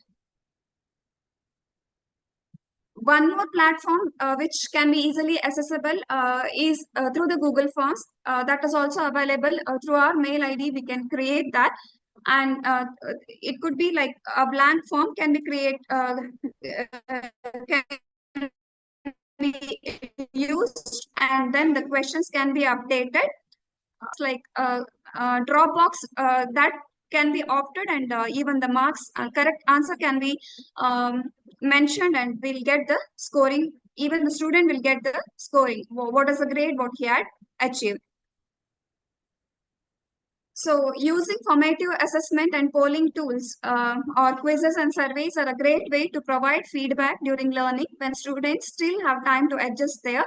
One more platform which can be easily accessible is through the Google Forms. That is also available through our mail ID. We can create that, and it could be like a blank form can be created, can be used, and then the questions can be updated. It's like Dropbox that can be opted, and even the marks correct answer can be mentioned, and we'll get the scoring. Even the student will get the scoring. What is the grade what he had achieved? So using formative assessment and polling tools or quizzes and surveys are a great way to provide feedback during learning when students still have time to adjust their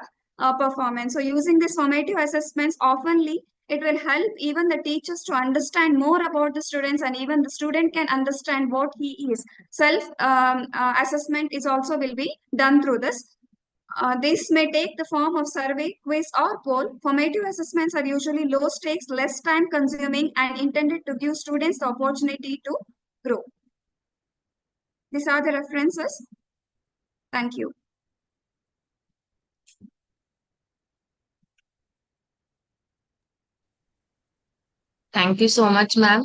performance. So using these formative assessments oftenly, it will help even the teachers to understand more about the students, and even the student can understand what he is. Self assessment is also will be done through this. This may take the form of survey, quiz, or poll. Formative assessments are usually low stakes, less time consuming, and intended to give students the opportunity to grow. These are the references. Thank you. Thank you so much, ma'am,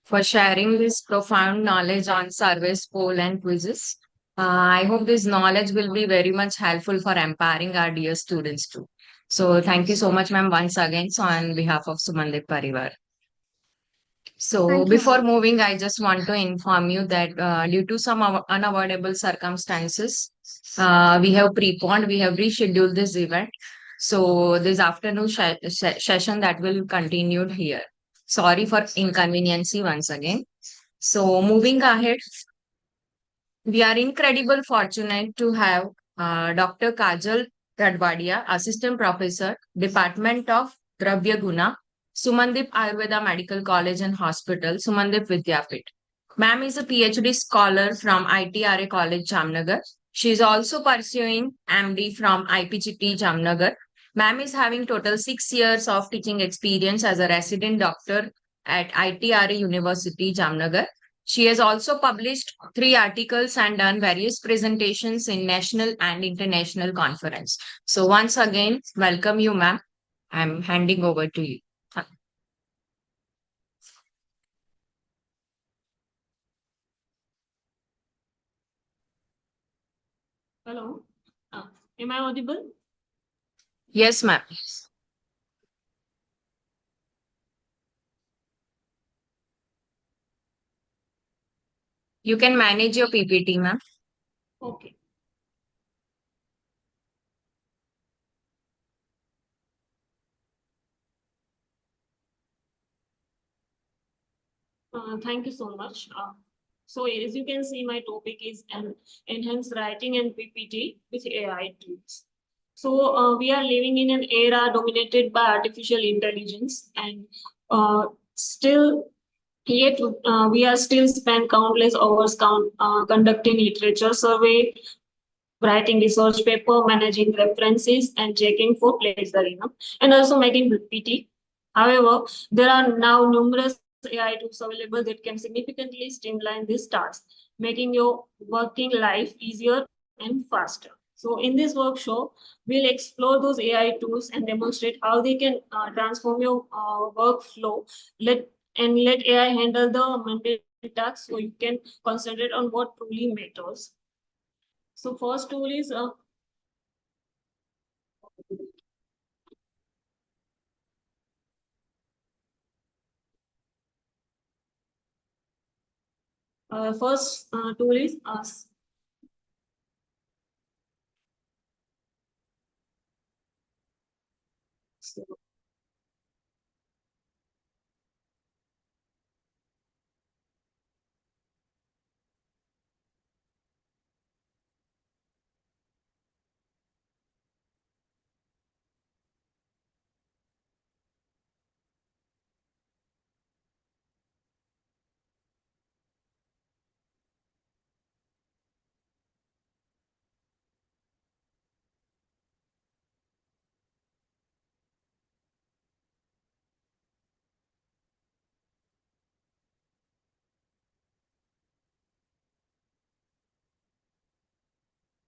for sharing this profound knowledge on surveys, poll, and quizzes. I hope this knowledge will be very much helpful for empowering our dear students too. So thank you so much, ma'am, once again. So on behalf of Sumandip Parivar. So Thank you, before ma'am. moving, I just want to inform you that due to some unavoidable circumstances, we have preponed, we have rescheduled this event. So this afternoon session that will continue here. Sorry for inconvenience once again. So moving ahead, we are incredibly fortunate to have Dr. Kajal Radwadia, Assistant Professor, Department of Dravya Guna, Sumandeep Ayurveda Medical College and Hospital, Sumandeep Vidyapeeth. Ma'am is a PhD scholar from ITRA College, Jamnagar. She is also pursuing MD from IPGT, Jamnagar. Ma'am is having total 6 years of teaching experience as a resident doctor at ITRA University, Jamnagar. She has also published 3 articles and done various presentations in national and international conference. So once again, welcome you, ma'am. I'm handing over to you. Hello. Am I audible? Yes, ma'am. You can manage your PPT, ma'am. Okay. Thank you so much. So as you can see, my topic is enhanced writing and PPT with AI tools. So we are living in an era dominated by artificial intelligence, and still yet we are still spend countless hours conducting literature survey, writing research paper, managing references, and checking for plagiarism, and also making PPT. However, there are now numerous AI tools available that can significantly streamline this task, making your working life easier and faster. So in this workshop, we'll explore those AI tools and demonstrate how they can transform your workflow. Let AI handle the mundane tasks so you can concentrate on what truly matters. So first tool is first tool is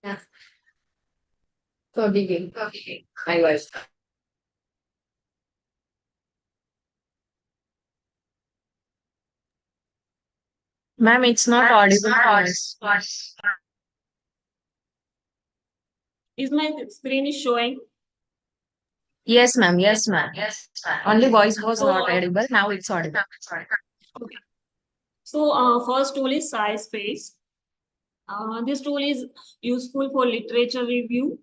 Yeah. Forgiving. I was. Ma'am, it's not audible to us. Is my screen is showing? Yes, ma'am. Yes, ma'am. Only voice was So, not audible. Now it's audible. okay. So, first tool is SciSpace. This tool is useful for literature review.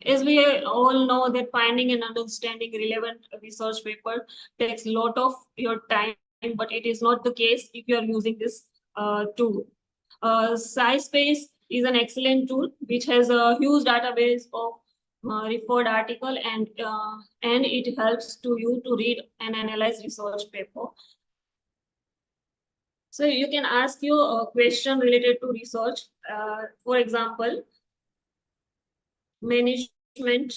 As we all know that finding and understanding relevant research paper takes a lot of your time, but it is not the case if you are using this tool. SciSpace is an excellent tool which has a huge database of referred article and it helps to you to read and analyze research paper. So you can ask your question related to research. For example, management,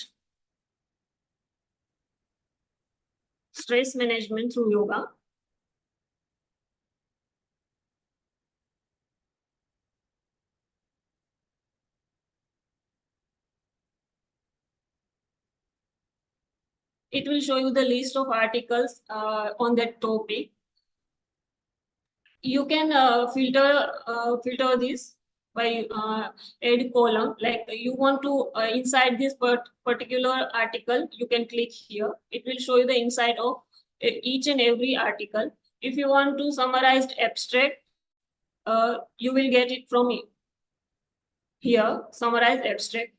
stress management through yoga. It will show you the list of articles on that topic. You can filter this by add column. Like you want to inside this particular article, you can click here. It will show you the inside of each and every article. If you want to summarize abstract, you will get it from here. Summarize abstract.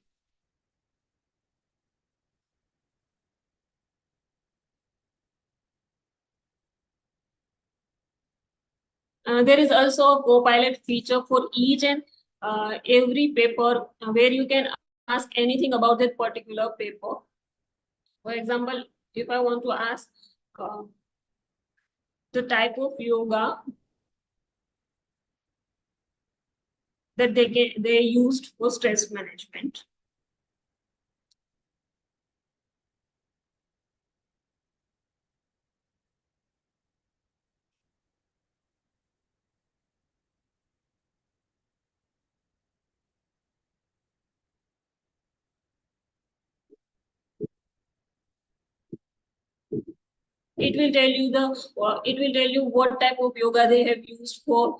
There is also a co-pilot feature for each and every paper where you can ask anything about that particular paper. For example, if I want to ask the type of yoga that they used for stress management. It will tell you what type of yoga they have used for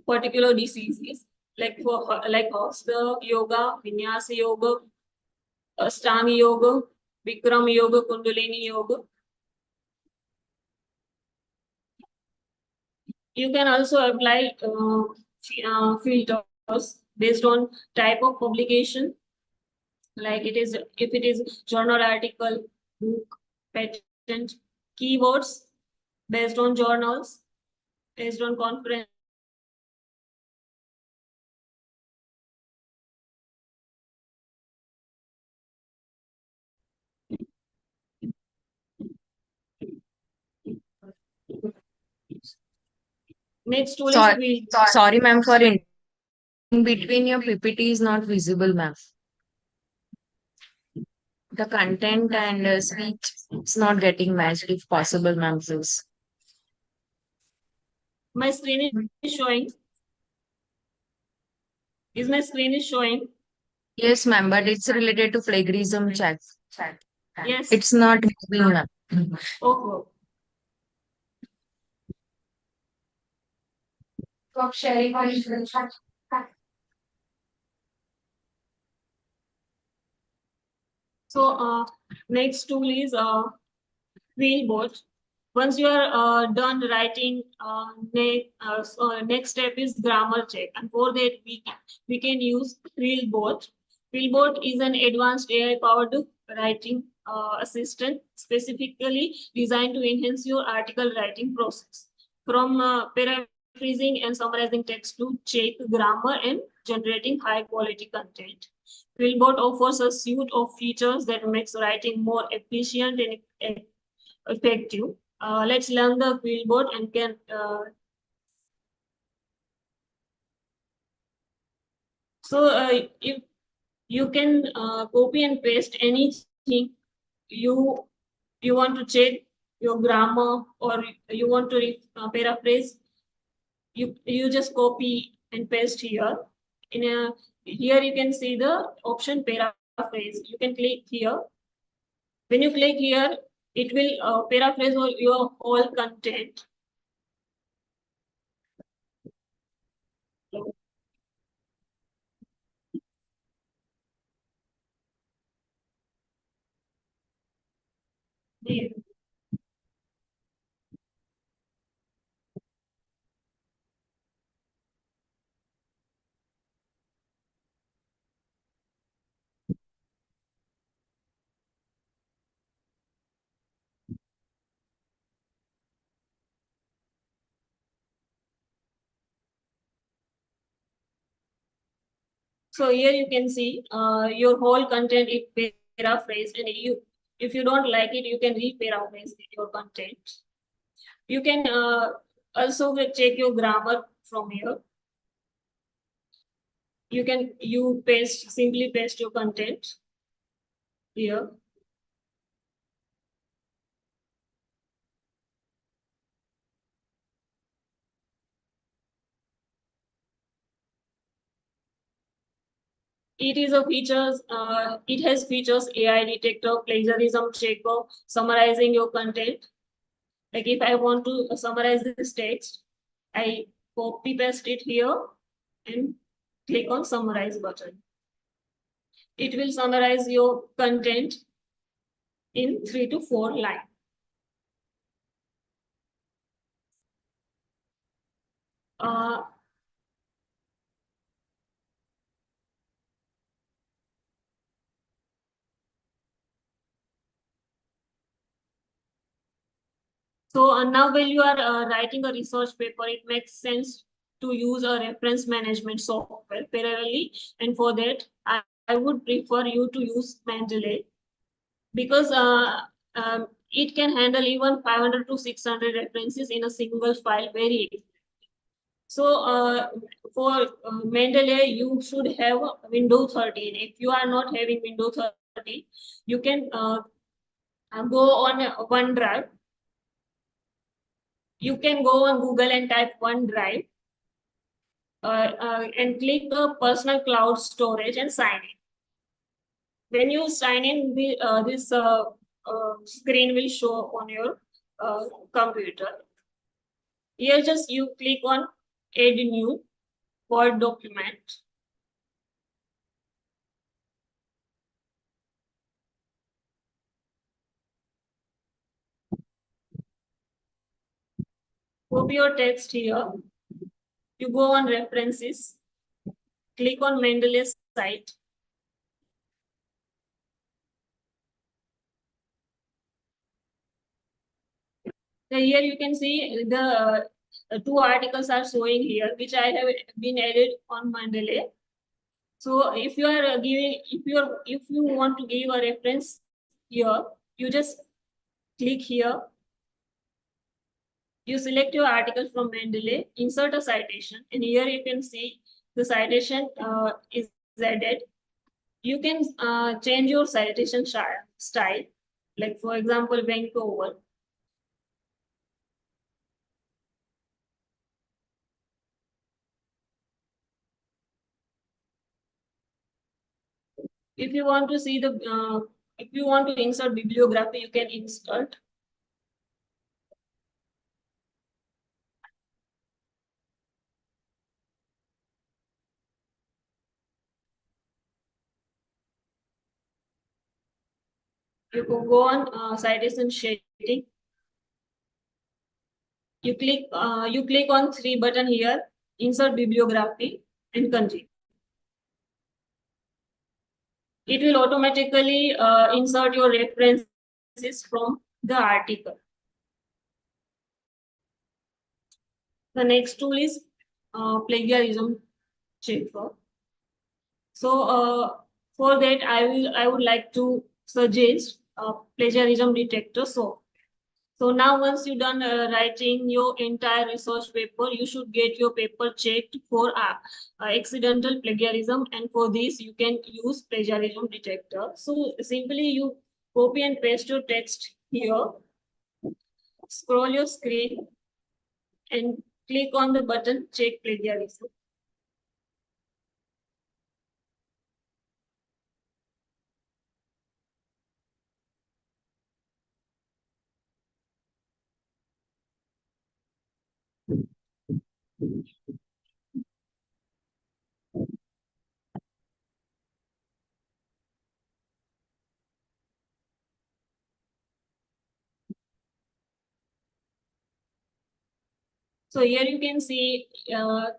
particular diseases, like for like Hasta yoga, Vinyasa yoga, Ashtanga yoga, Bikram yoga, Kundalini yoga. You can also apply filters based on type of publication, like it is if it is journal article, book, patent, keywords based on journals, based on conference. Next tool is Sorry, sorry, ma'am, for in between your PPT is not visible, ma'am. The content and speech it's not getting matched if possible, ma'am, please. My screen is showing. Is my screen is showing? Yes, ma'am, but it's related to plagiarism check. Yes. It's not visible, ma'am. Okay. Stop sharing my So next tool is Wheelbot. Once you are done writing, next step is grammar check, and for that we can use Wheelbot. Wheelbot is an advanced AI-powered writing assistant specifically designed to enhance your article writing process. From paraphrasing and summarizing text to check grammar and generating high-quality content. Wheelbot offers a suite of features that makes writing more efficient and effective. Let's learn the Wheelbot and can if you can copy and paste anything you you want to check your grammar or you want to paraphrase, you just copy and paste here Here you can see the option paraphrase. You can click here. When you click here, it will paraphrase your whole content. So here you can see your whole content is paraphrased, and if you don't like it, you can re-paraphrase your content. You can also check your grammar from here. You simply paste your content here. It is a features. It has features AI detector, plagiarism checker, summarizing your content. Like if I want to summarize this text, I copy paste it here and click on summarize button. It will summarize your content in 3 to 4 lines. So now when you are writing a research paper, it makes sense to use a reference management software parallelly. And for that, I would prefer you to use Mendeley, because it can handle even 500 to 600 references in a single file very easily. So for Mendeley, you should have Windows 13. If you are not having Windows 13, you can go on OneDrive. You can go on Google and type OneDrive and click the personal cloud storage and sign in. When you sign in, this screen will show on your computer. Here, just you click on Add New Word Document. Copy your text here. You go on References. Click on Mendeley's site. So here you can see the 2 articles are showing here, which I have been added on Mendeley. So if you are if you want to give a reference here, you just click here. You select your article from Mendeley, insert a citation, and here you can see the citation is added. You can change your citation style, like for example, Vancouver. If you want to see if you want to insert bibliography, you can insert. You can go on citation shading. You click on 3 button here, insert bibliography, and continue. It will automatically insert your references from the article. The next tool is plagiarism checker. So for that, I would like to suggest plagiarism detector. So now once you're done writing your entire research paper, you should get your paper checked for accidental plagiarism, and for this you can use plagiarism detector. So simply you copy and paste your text here, scroll your screen and click on the button check plagiarism. So here you can see it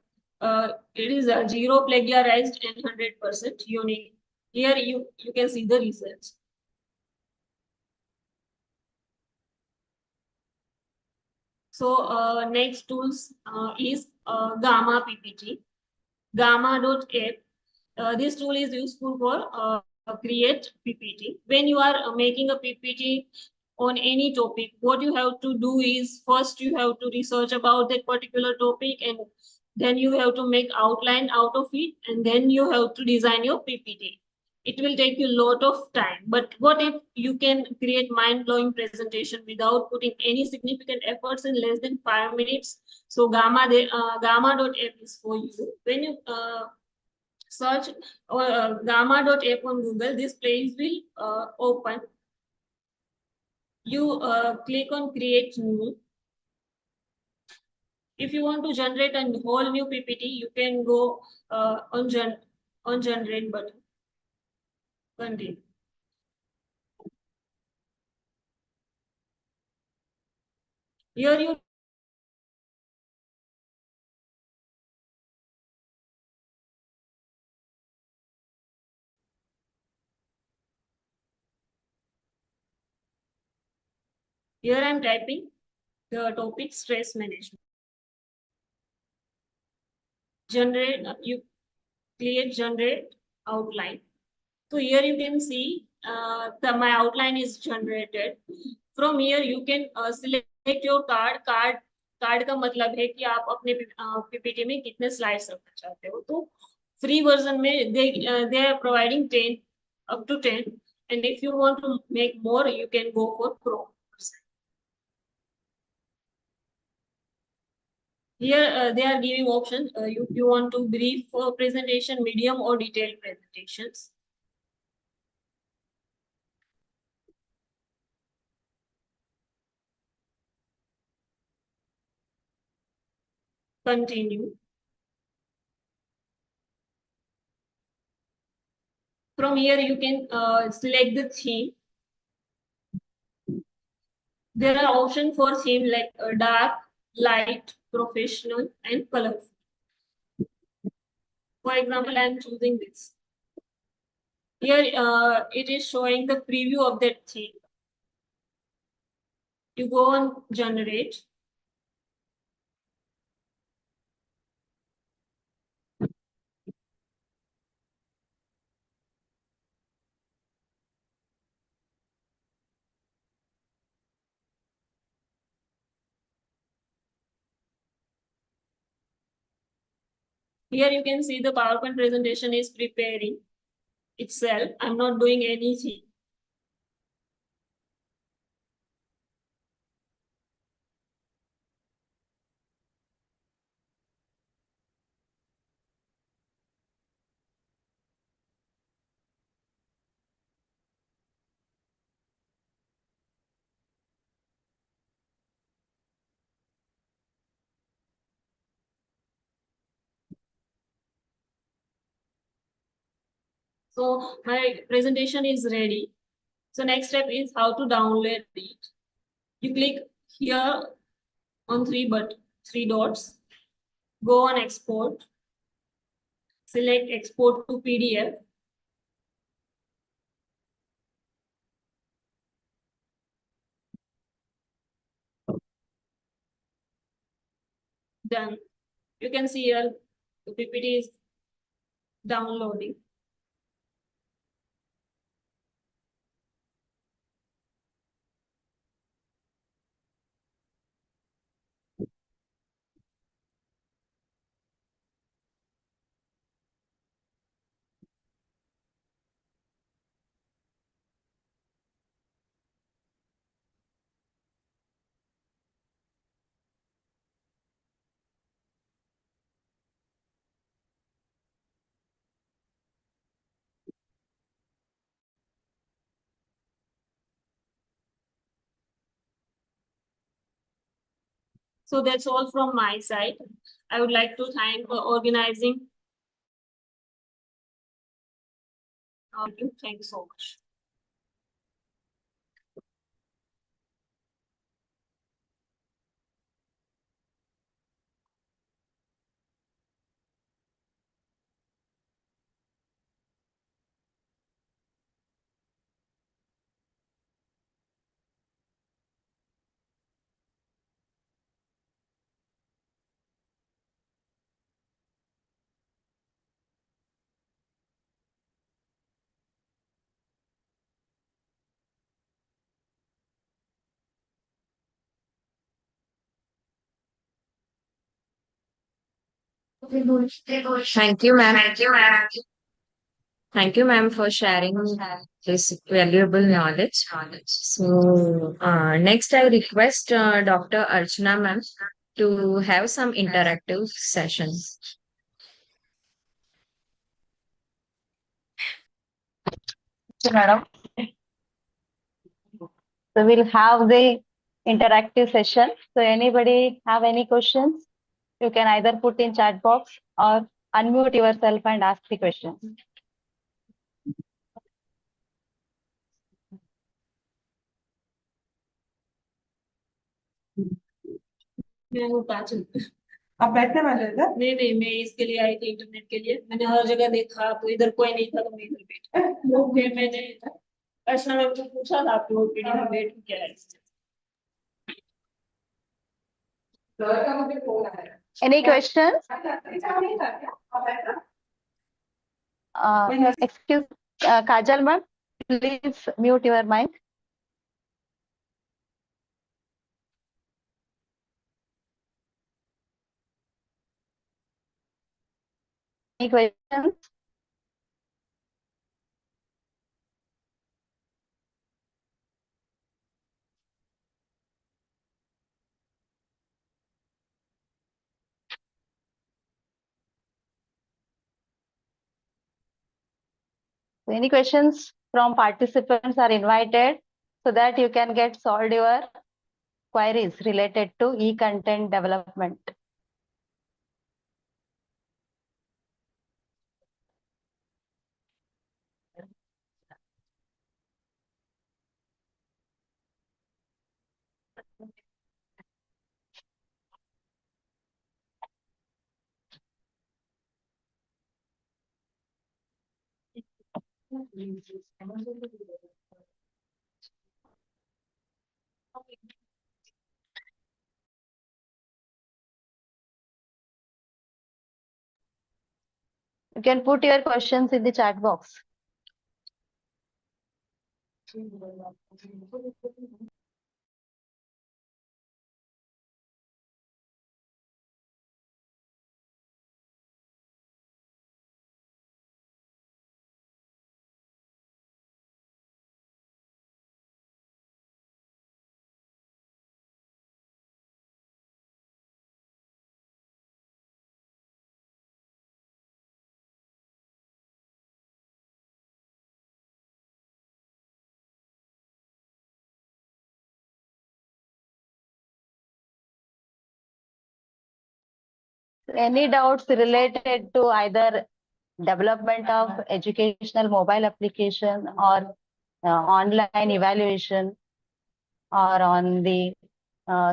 is a zero plagiarized and 100% unique. Here you can see the results. So next tools is Gamma PPT. Gamma.app. This tool is useful for create PPT. When you are making a PPT on any topic, what you have to do is first you have to research about that particular topic, and then you have to make outline out of it, and then you have to design your PPT. It will take you a lot of time, but what if you can create mind-blowing presentation without putting any significant efforts in less than 5 minutes? So Gamma.app is for you. When you search Gamma.app on Google, this page will open. You click on create new. If you want to generate a whole new PPT, you can go on generate button. Continue. Here you here I'm typing the topic stress management. Generate you create generate outline. So here you can see my outline is generated. From here you can select your card. Card का मतलब है कि आप अपने PPT में कितने slides रखना चाहते हो. तो फ्री वर्जन में they are providing 10 up to 10, and if you want to make more you can go for pro. Here they are giving options. If you want to brief presentation, medium or detailed presentations. Continue. From here you can select the theme. There are options for theme like dark, light, professional, and colorful. For example, I am choosing this. Here it is showing the preview of that theme. You go on generate. Here you can see the PowerPoint presentation is preparing itself. I'm not doing anything. So my presentation is ready. So next step is how to download it. You click here on three dots. Go on export. Select export to PDF. Done. You can see here the PPT is downloading. So that's all from my side. I would like to thank for organizing. Thank you so much. Thank you, ma'am. Thank you, ma'am, for sharing this valuable knowledge. So, next I request Dr. Archana, ma'am, to have some interactive sessions. Madam. So we'll have the interactive session. So anybody have any questions? You can either put in chat box or unmute yourself and ask the questions. मैं वो पाचन आप बैठने वाले हैं क्या? नहीं मैं इसके लिए आई थी इंटरनेट के लिए मैंने हर जगह देखा तो इधर कोई नहीं था तो मैं इधर बैठी लोग फिर मैंने अर्चना मैम को पूछा था आपके ओपीडी में बैठ क्या है Any questions? Excuse, Kajal ma'am, please mute your mic. Any questions? So any questions from participants are invited so that you can get solved your queries related to e-content development. You can put your questions in the chat box. Any doubts related to either development of educational mobile application or online evaluation or on the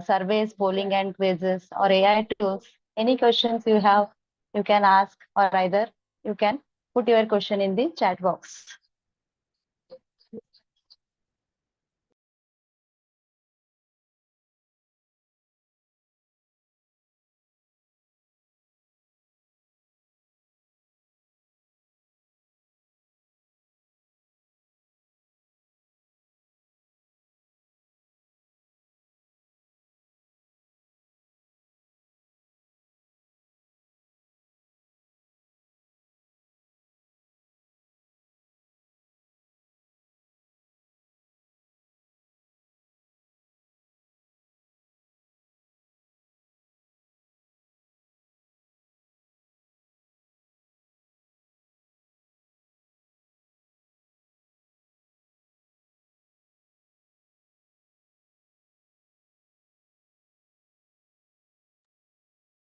surveys, polling and quizzes or AI tools? Any questions you have, you can ask, or either you can put your question in the chat box.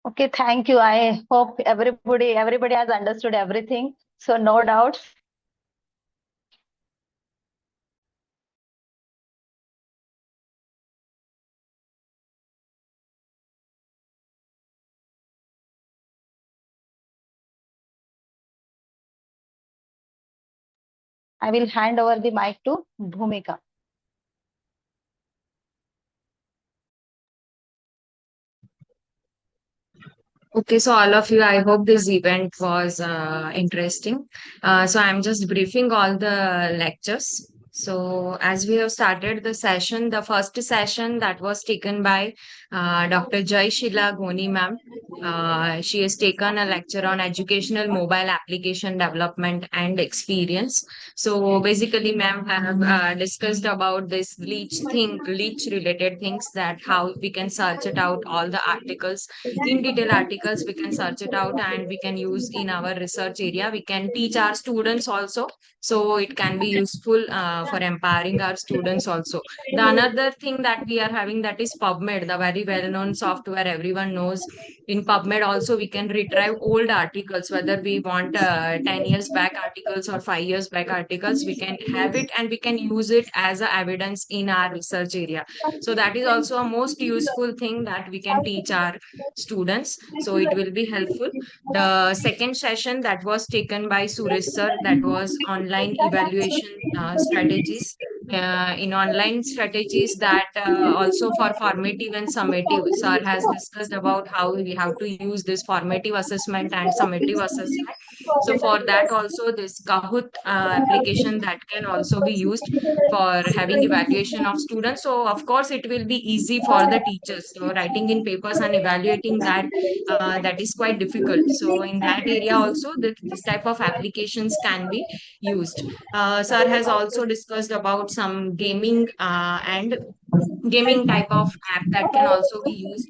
Okay, thank you. I hope everybody has understood everything. So no doubts. I will hand over the mic to Bhumika. Okay, so all of you, I hope this event was interesting. So I'm just briefing all the lectures. So as we have started the session, the first session that was taken by Dr. Jai Sheila Goni ma'am. She has taken a lecture on educational mobile application development and experience. So basically, ma'am have discussed about this leech related things, that how we can search it out, all the articles in detail articles we can search it out and we can use in our research area. We can teach our students also, so it can be useful for empowering our students also. The another thing that we are having, that is PubMed, the very well known software everyone knows. In PubMed also we can retrieve old articles, whether we want 10 years back articles or 5 years back articles, we can have it and we can use it as a evidence in our research area. So that is also a most useful thing that we can teach our students, so it will be helpful. The second session that was taken by Suresh sir, that was online evaluation strategies. In online strategies, that also for formative and summative, sir has discussed about how we have to use this formative assessment and summative assessment. So for that also, this Kahoot application that can also be used for having evaluation of students. So of course it will be easy for the teachers. So writing in papers and evaluating that, that is quite difficult. So in that area also, this type of applications can be used. Sir has also discussed about some and gaming type of app that can also be used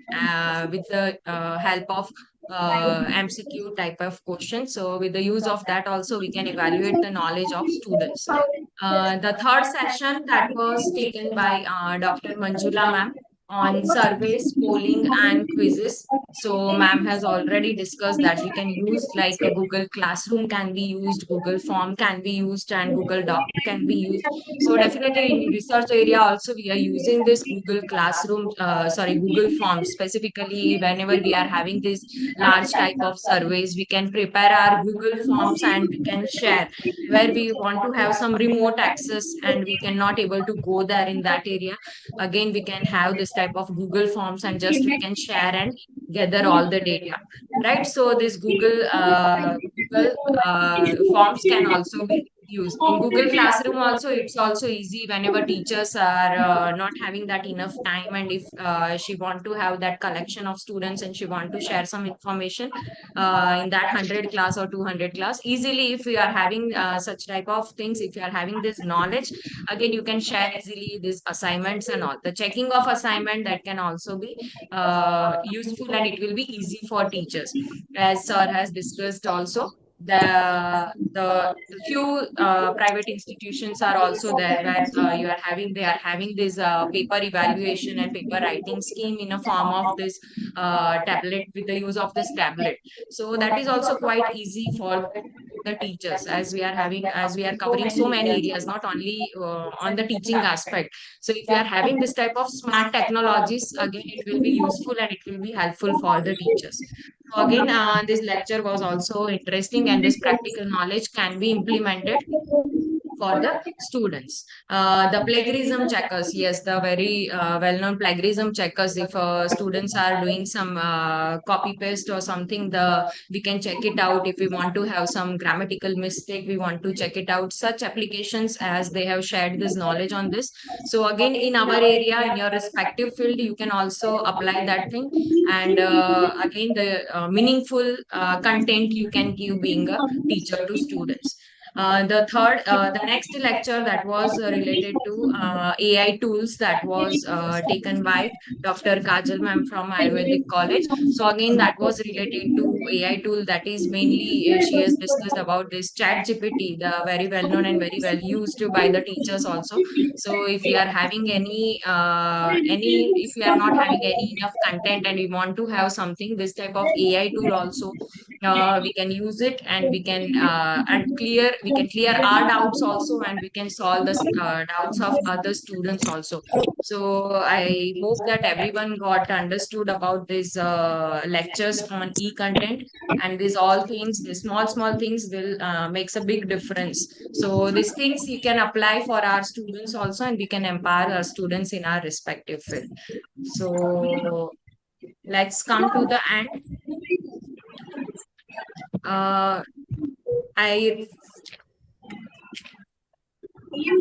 with the help of MCQ type of question. So with the use of that also, we can evaluate the knowledge of students. The third session that was taken by Dr. Manjula ma'am on surveys, polling, and quizzes. So ma'am has already discussed that we can use like a Google Classroom can be used, Google Form can be used, and Google Doc can be used. So definitely in research area also we are using this Google Classroom, Google Forms specifically whenever we are having this large type of surveys. We can prepare our Google Forms and we can share where we want to have some remote access and we cannot able to go there in that area. Again, we can have this type of Google Forms and just we can share and gather all the data. Right. So this Google Forms can also be used in Google Classroom also. It's also easy whenever teachers are not having that enough time, and if she want to have that collection of students and she want to share some information in that 100 class or 200 class easily, if you are having such type of things, if you are having this knowledge, again you can share easily these assignments and all. The checking of assignment that can also be useful, and it will be easy for teachers, as sir has discussed also. The few private institutions are also there where they are having this paper evaluation and paper writing scheme in a form of this tablet, with the use of this tablet. So that is also quite easy for the teachers, as we are having, as we are covering so many areas, not only on the teaching aspect. So if we are having this type of smart technologies, again it will be useful and it will be helpful for the teachers. So again, this lecture was also interesting, and this practical knowledge can be implemented for the students. The plagiarism checkers, yes, the very well-known plagiarism checkers. If students are doing some copy paste or something, we can check it out. If we want to have some grammatical mistake, we want to check it out. Such applications, as they have shared this knowledge on this. So again, in our area, in your respective field, you can also apply that thing. And again, the meaningful content you can give being a teacher to students. The next lecture that was related to AI tools that was taken by Dr. Kajal ma'am from Ayurvedic College. So again, that was related to AI tool. That is mainly she has discussed about this Chat GPT, the very well known and very well used by the teachers also. So if we are having if we are not having any enough content and we want to have something, this type of AI tool also we can use it, and we can clear our doubts also, and we can solve the doubts of other students also. So I hope that everyone got understood about these lectures on e-content, and these all things, the small things will makes a big difference. So these things you can apply for our students also, and we can empower our students in our respective field. So let's come to the end. I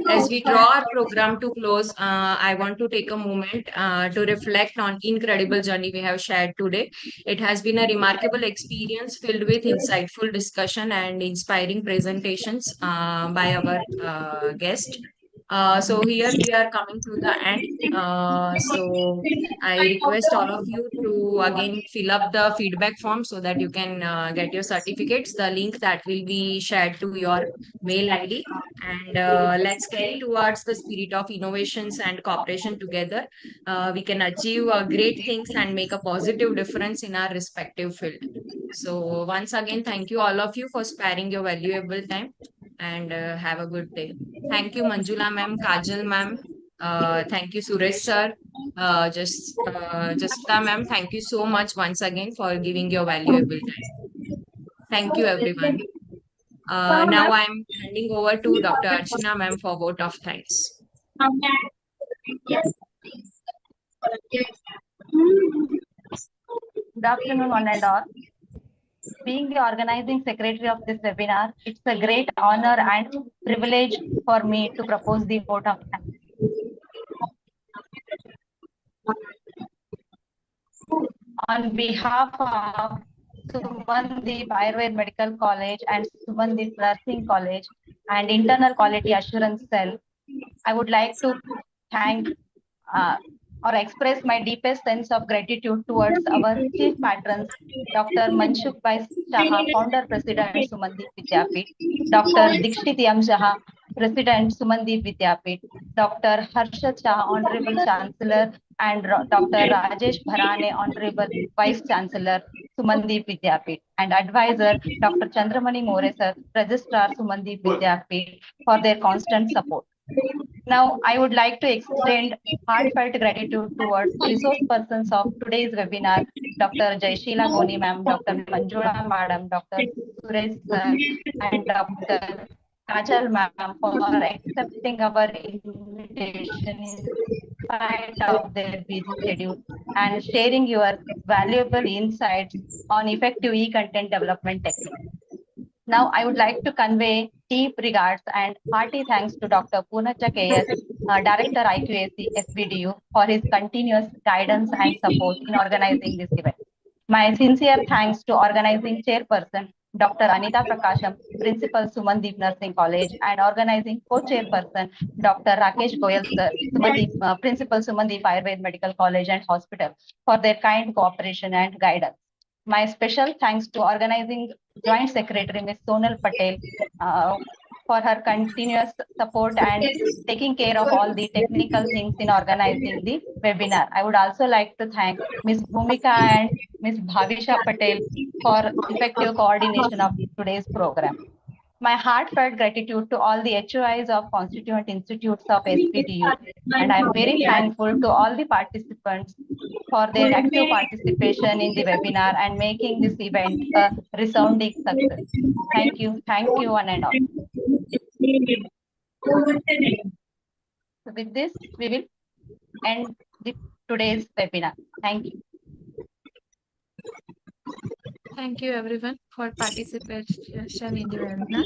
As we draw our program to close, I want to take a moment to reflect on incredible journey we have shared today. It has been a remarkable experience filled with insightful discussion and inspiring presentations by our guest. So here we are coming to the end. So I request all of you to again fill up the feedback form so that you can get your certificates. The link that will be shared to your mail ID, and let's carry towards the spirit of innovations and cooperation together. We can achieve great things and make a positive difference in our respective field. So once again, thank you all of you for sparing your valuable time, and have a good day. Thank you, Manjula ma'am, Kajal ma'am. Thank you, Suresh sir. Jasita ma'am, thank you so much once again for giving your valuable time. Thank you, everyone. Now I'm handing over to Dr. Archana ma'am for vote of thanks. Good afternoon, one and all. Being the organizing secretary of this webinar, it's a great honor and privilege for me to propose the vote of thanks. On behalf of Sumandeep Ayurveda Medical College and Sumandeep Nursing College and Internal Quality Assurance Cell, I would like to thank or express my deepest sense of gratitude towards our chief patrons, Dr. Manshukh Bhai Saha, Founder President Sumandeep Vidyapeeth, Dr. Dikshit M. Saha, President Sumandeep Vidyapeeth, Dr. Harshad Shah, Honorable Chancellor, and Dr. Rajesh Bharane, Honorable Vice Chancellor, Sumandeep Vidyapeeth, and advisor Dr. Chandramani More sir, Registrar Sumandeep Vidyapeeth, for their constant support. Now, I would like to extend heartfelt gratitude towards resource persons of today's webinar, Dr. Jaishila Goni ma'am, Dr. Manjula madam, Dr. Suresh sir, and Dr. Kajal ma'am for accepting our invitation in spite of their busy schedule and sharing your valuable insights on effective e-content development techniques. Now, I would like to convey deep regards and hearty thanks to Dr. Poonachak A.S., Director IQAC SBDU, for his continuous guidance and support in organizing this event. My sincere thanks to organizing chairperson, Dr. Anita Prakasham, Principal Sumandeep Nursing College, and organizing co-chairperson, Dr. Rakesh Goyal sir, Principal Sumandeep Ayurveda Medical College and Hospital, for their kind cooperation and guidance. My special thanks to organizing Joint Secretary Ms. Sonal Patel for her continuous support and taking care of all the technical things in organizing the webinar. I would also like to thank Ms. Bhumika and Ms. Bhavisha Patel for effective coordination of today's program. My heartfelt gratitude to all the HOIs of constituent institutes of SPDU, and I'm very thankful to all the participants for their active participation in the webinar and making this event a resounding success. Thank you, one and all. So with this, we will end today's webinar. Thank you. Thank you, everyone, for participation in the webinar.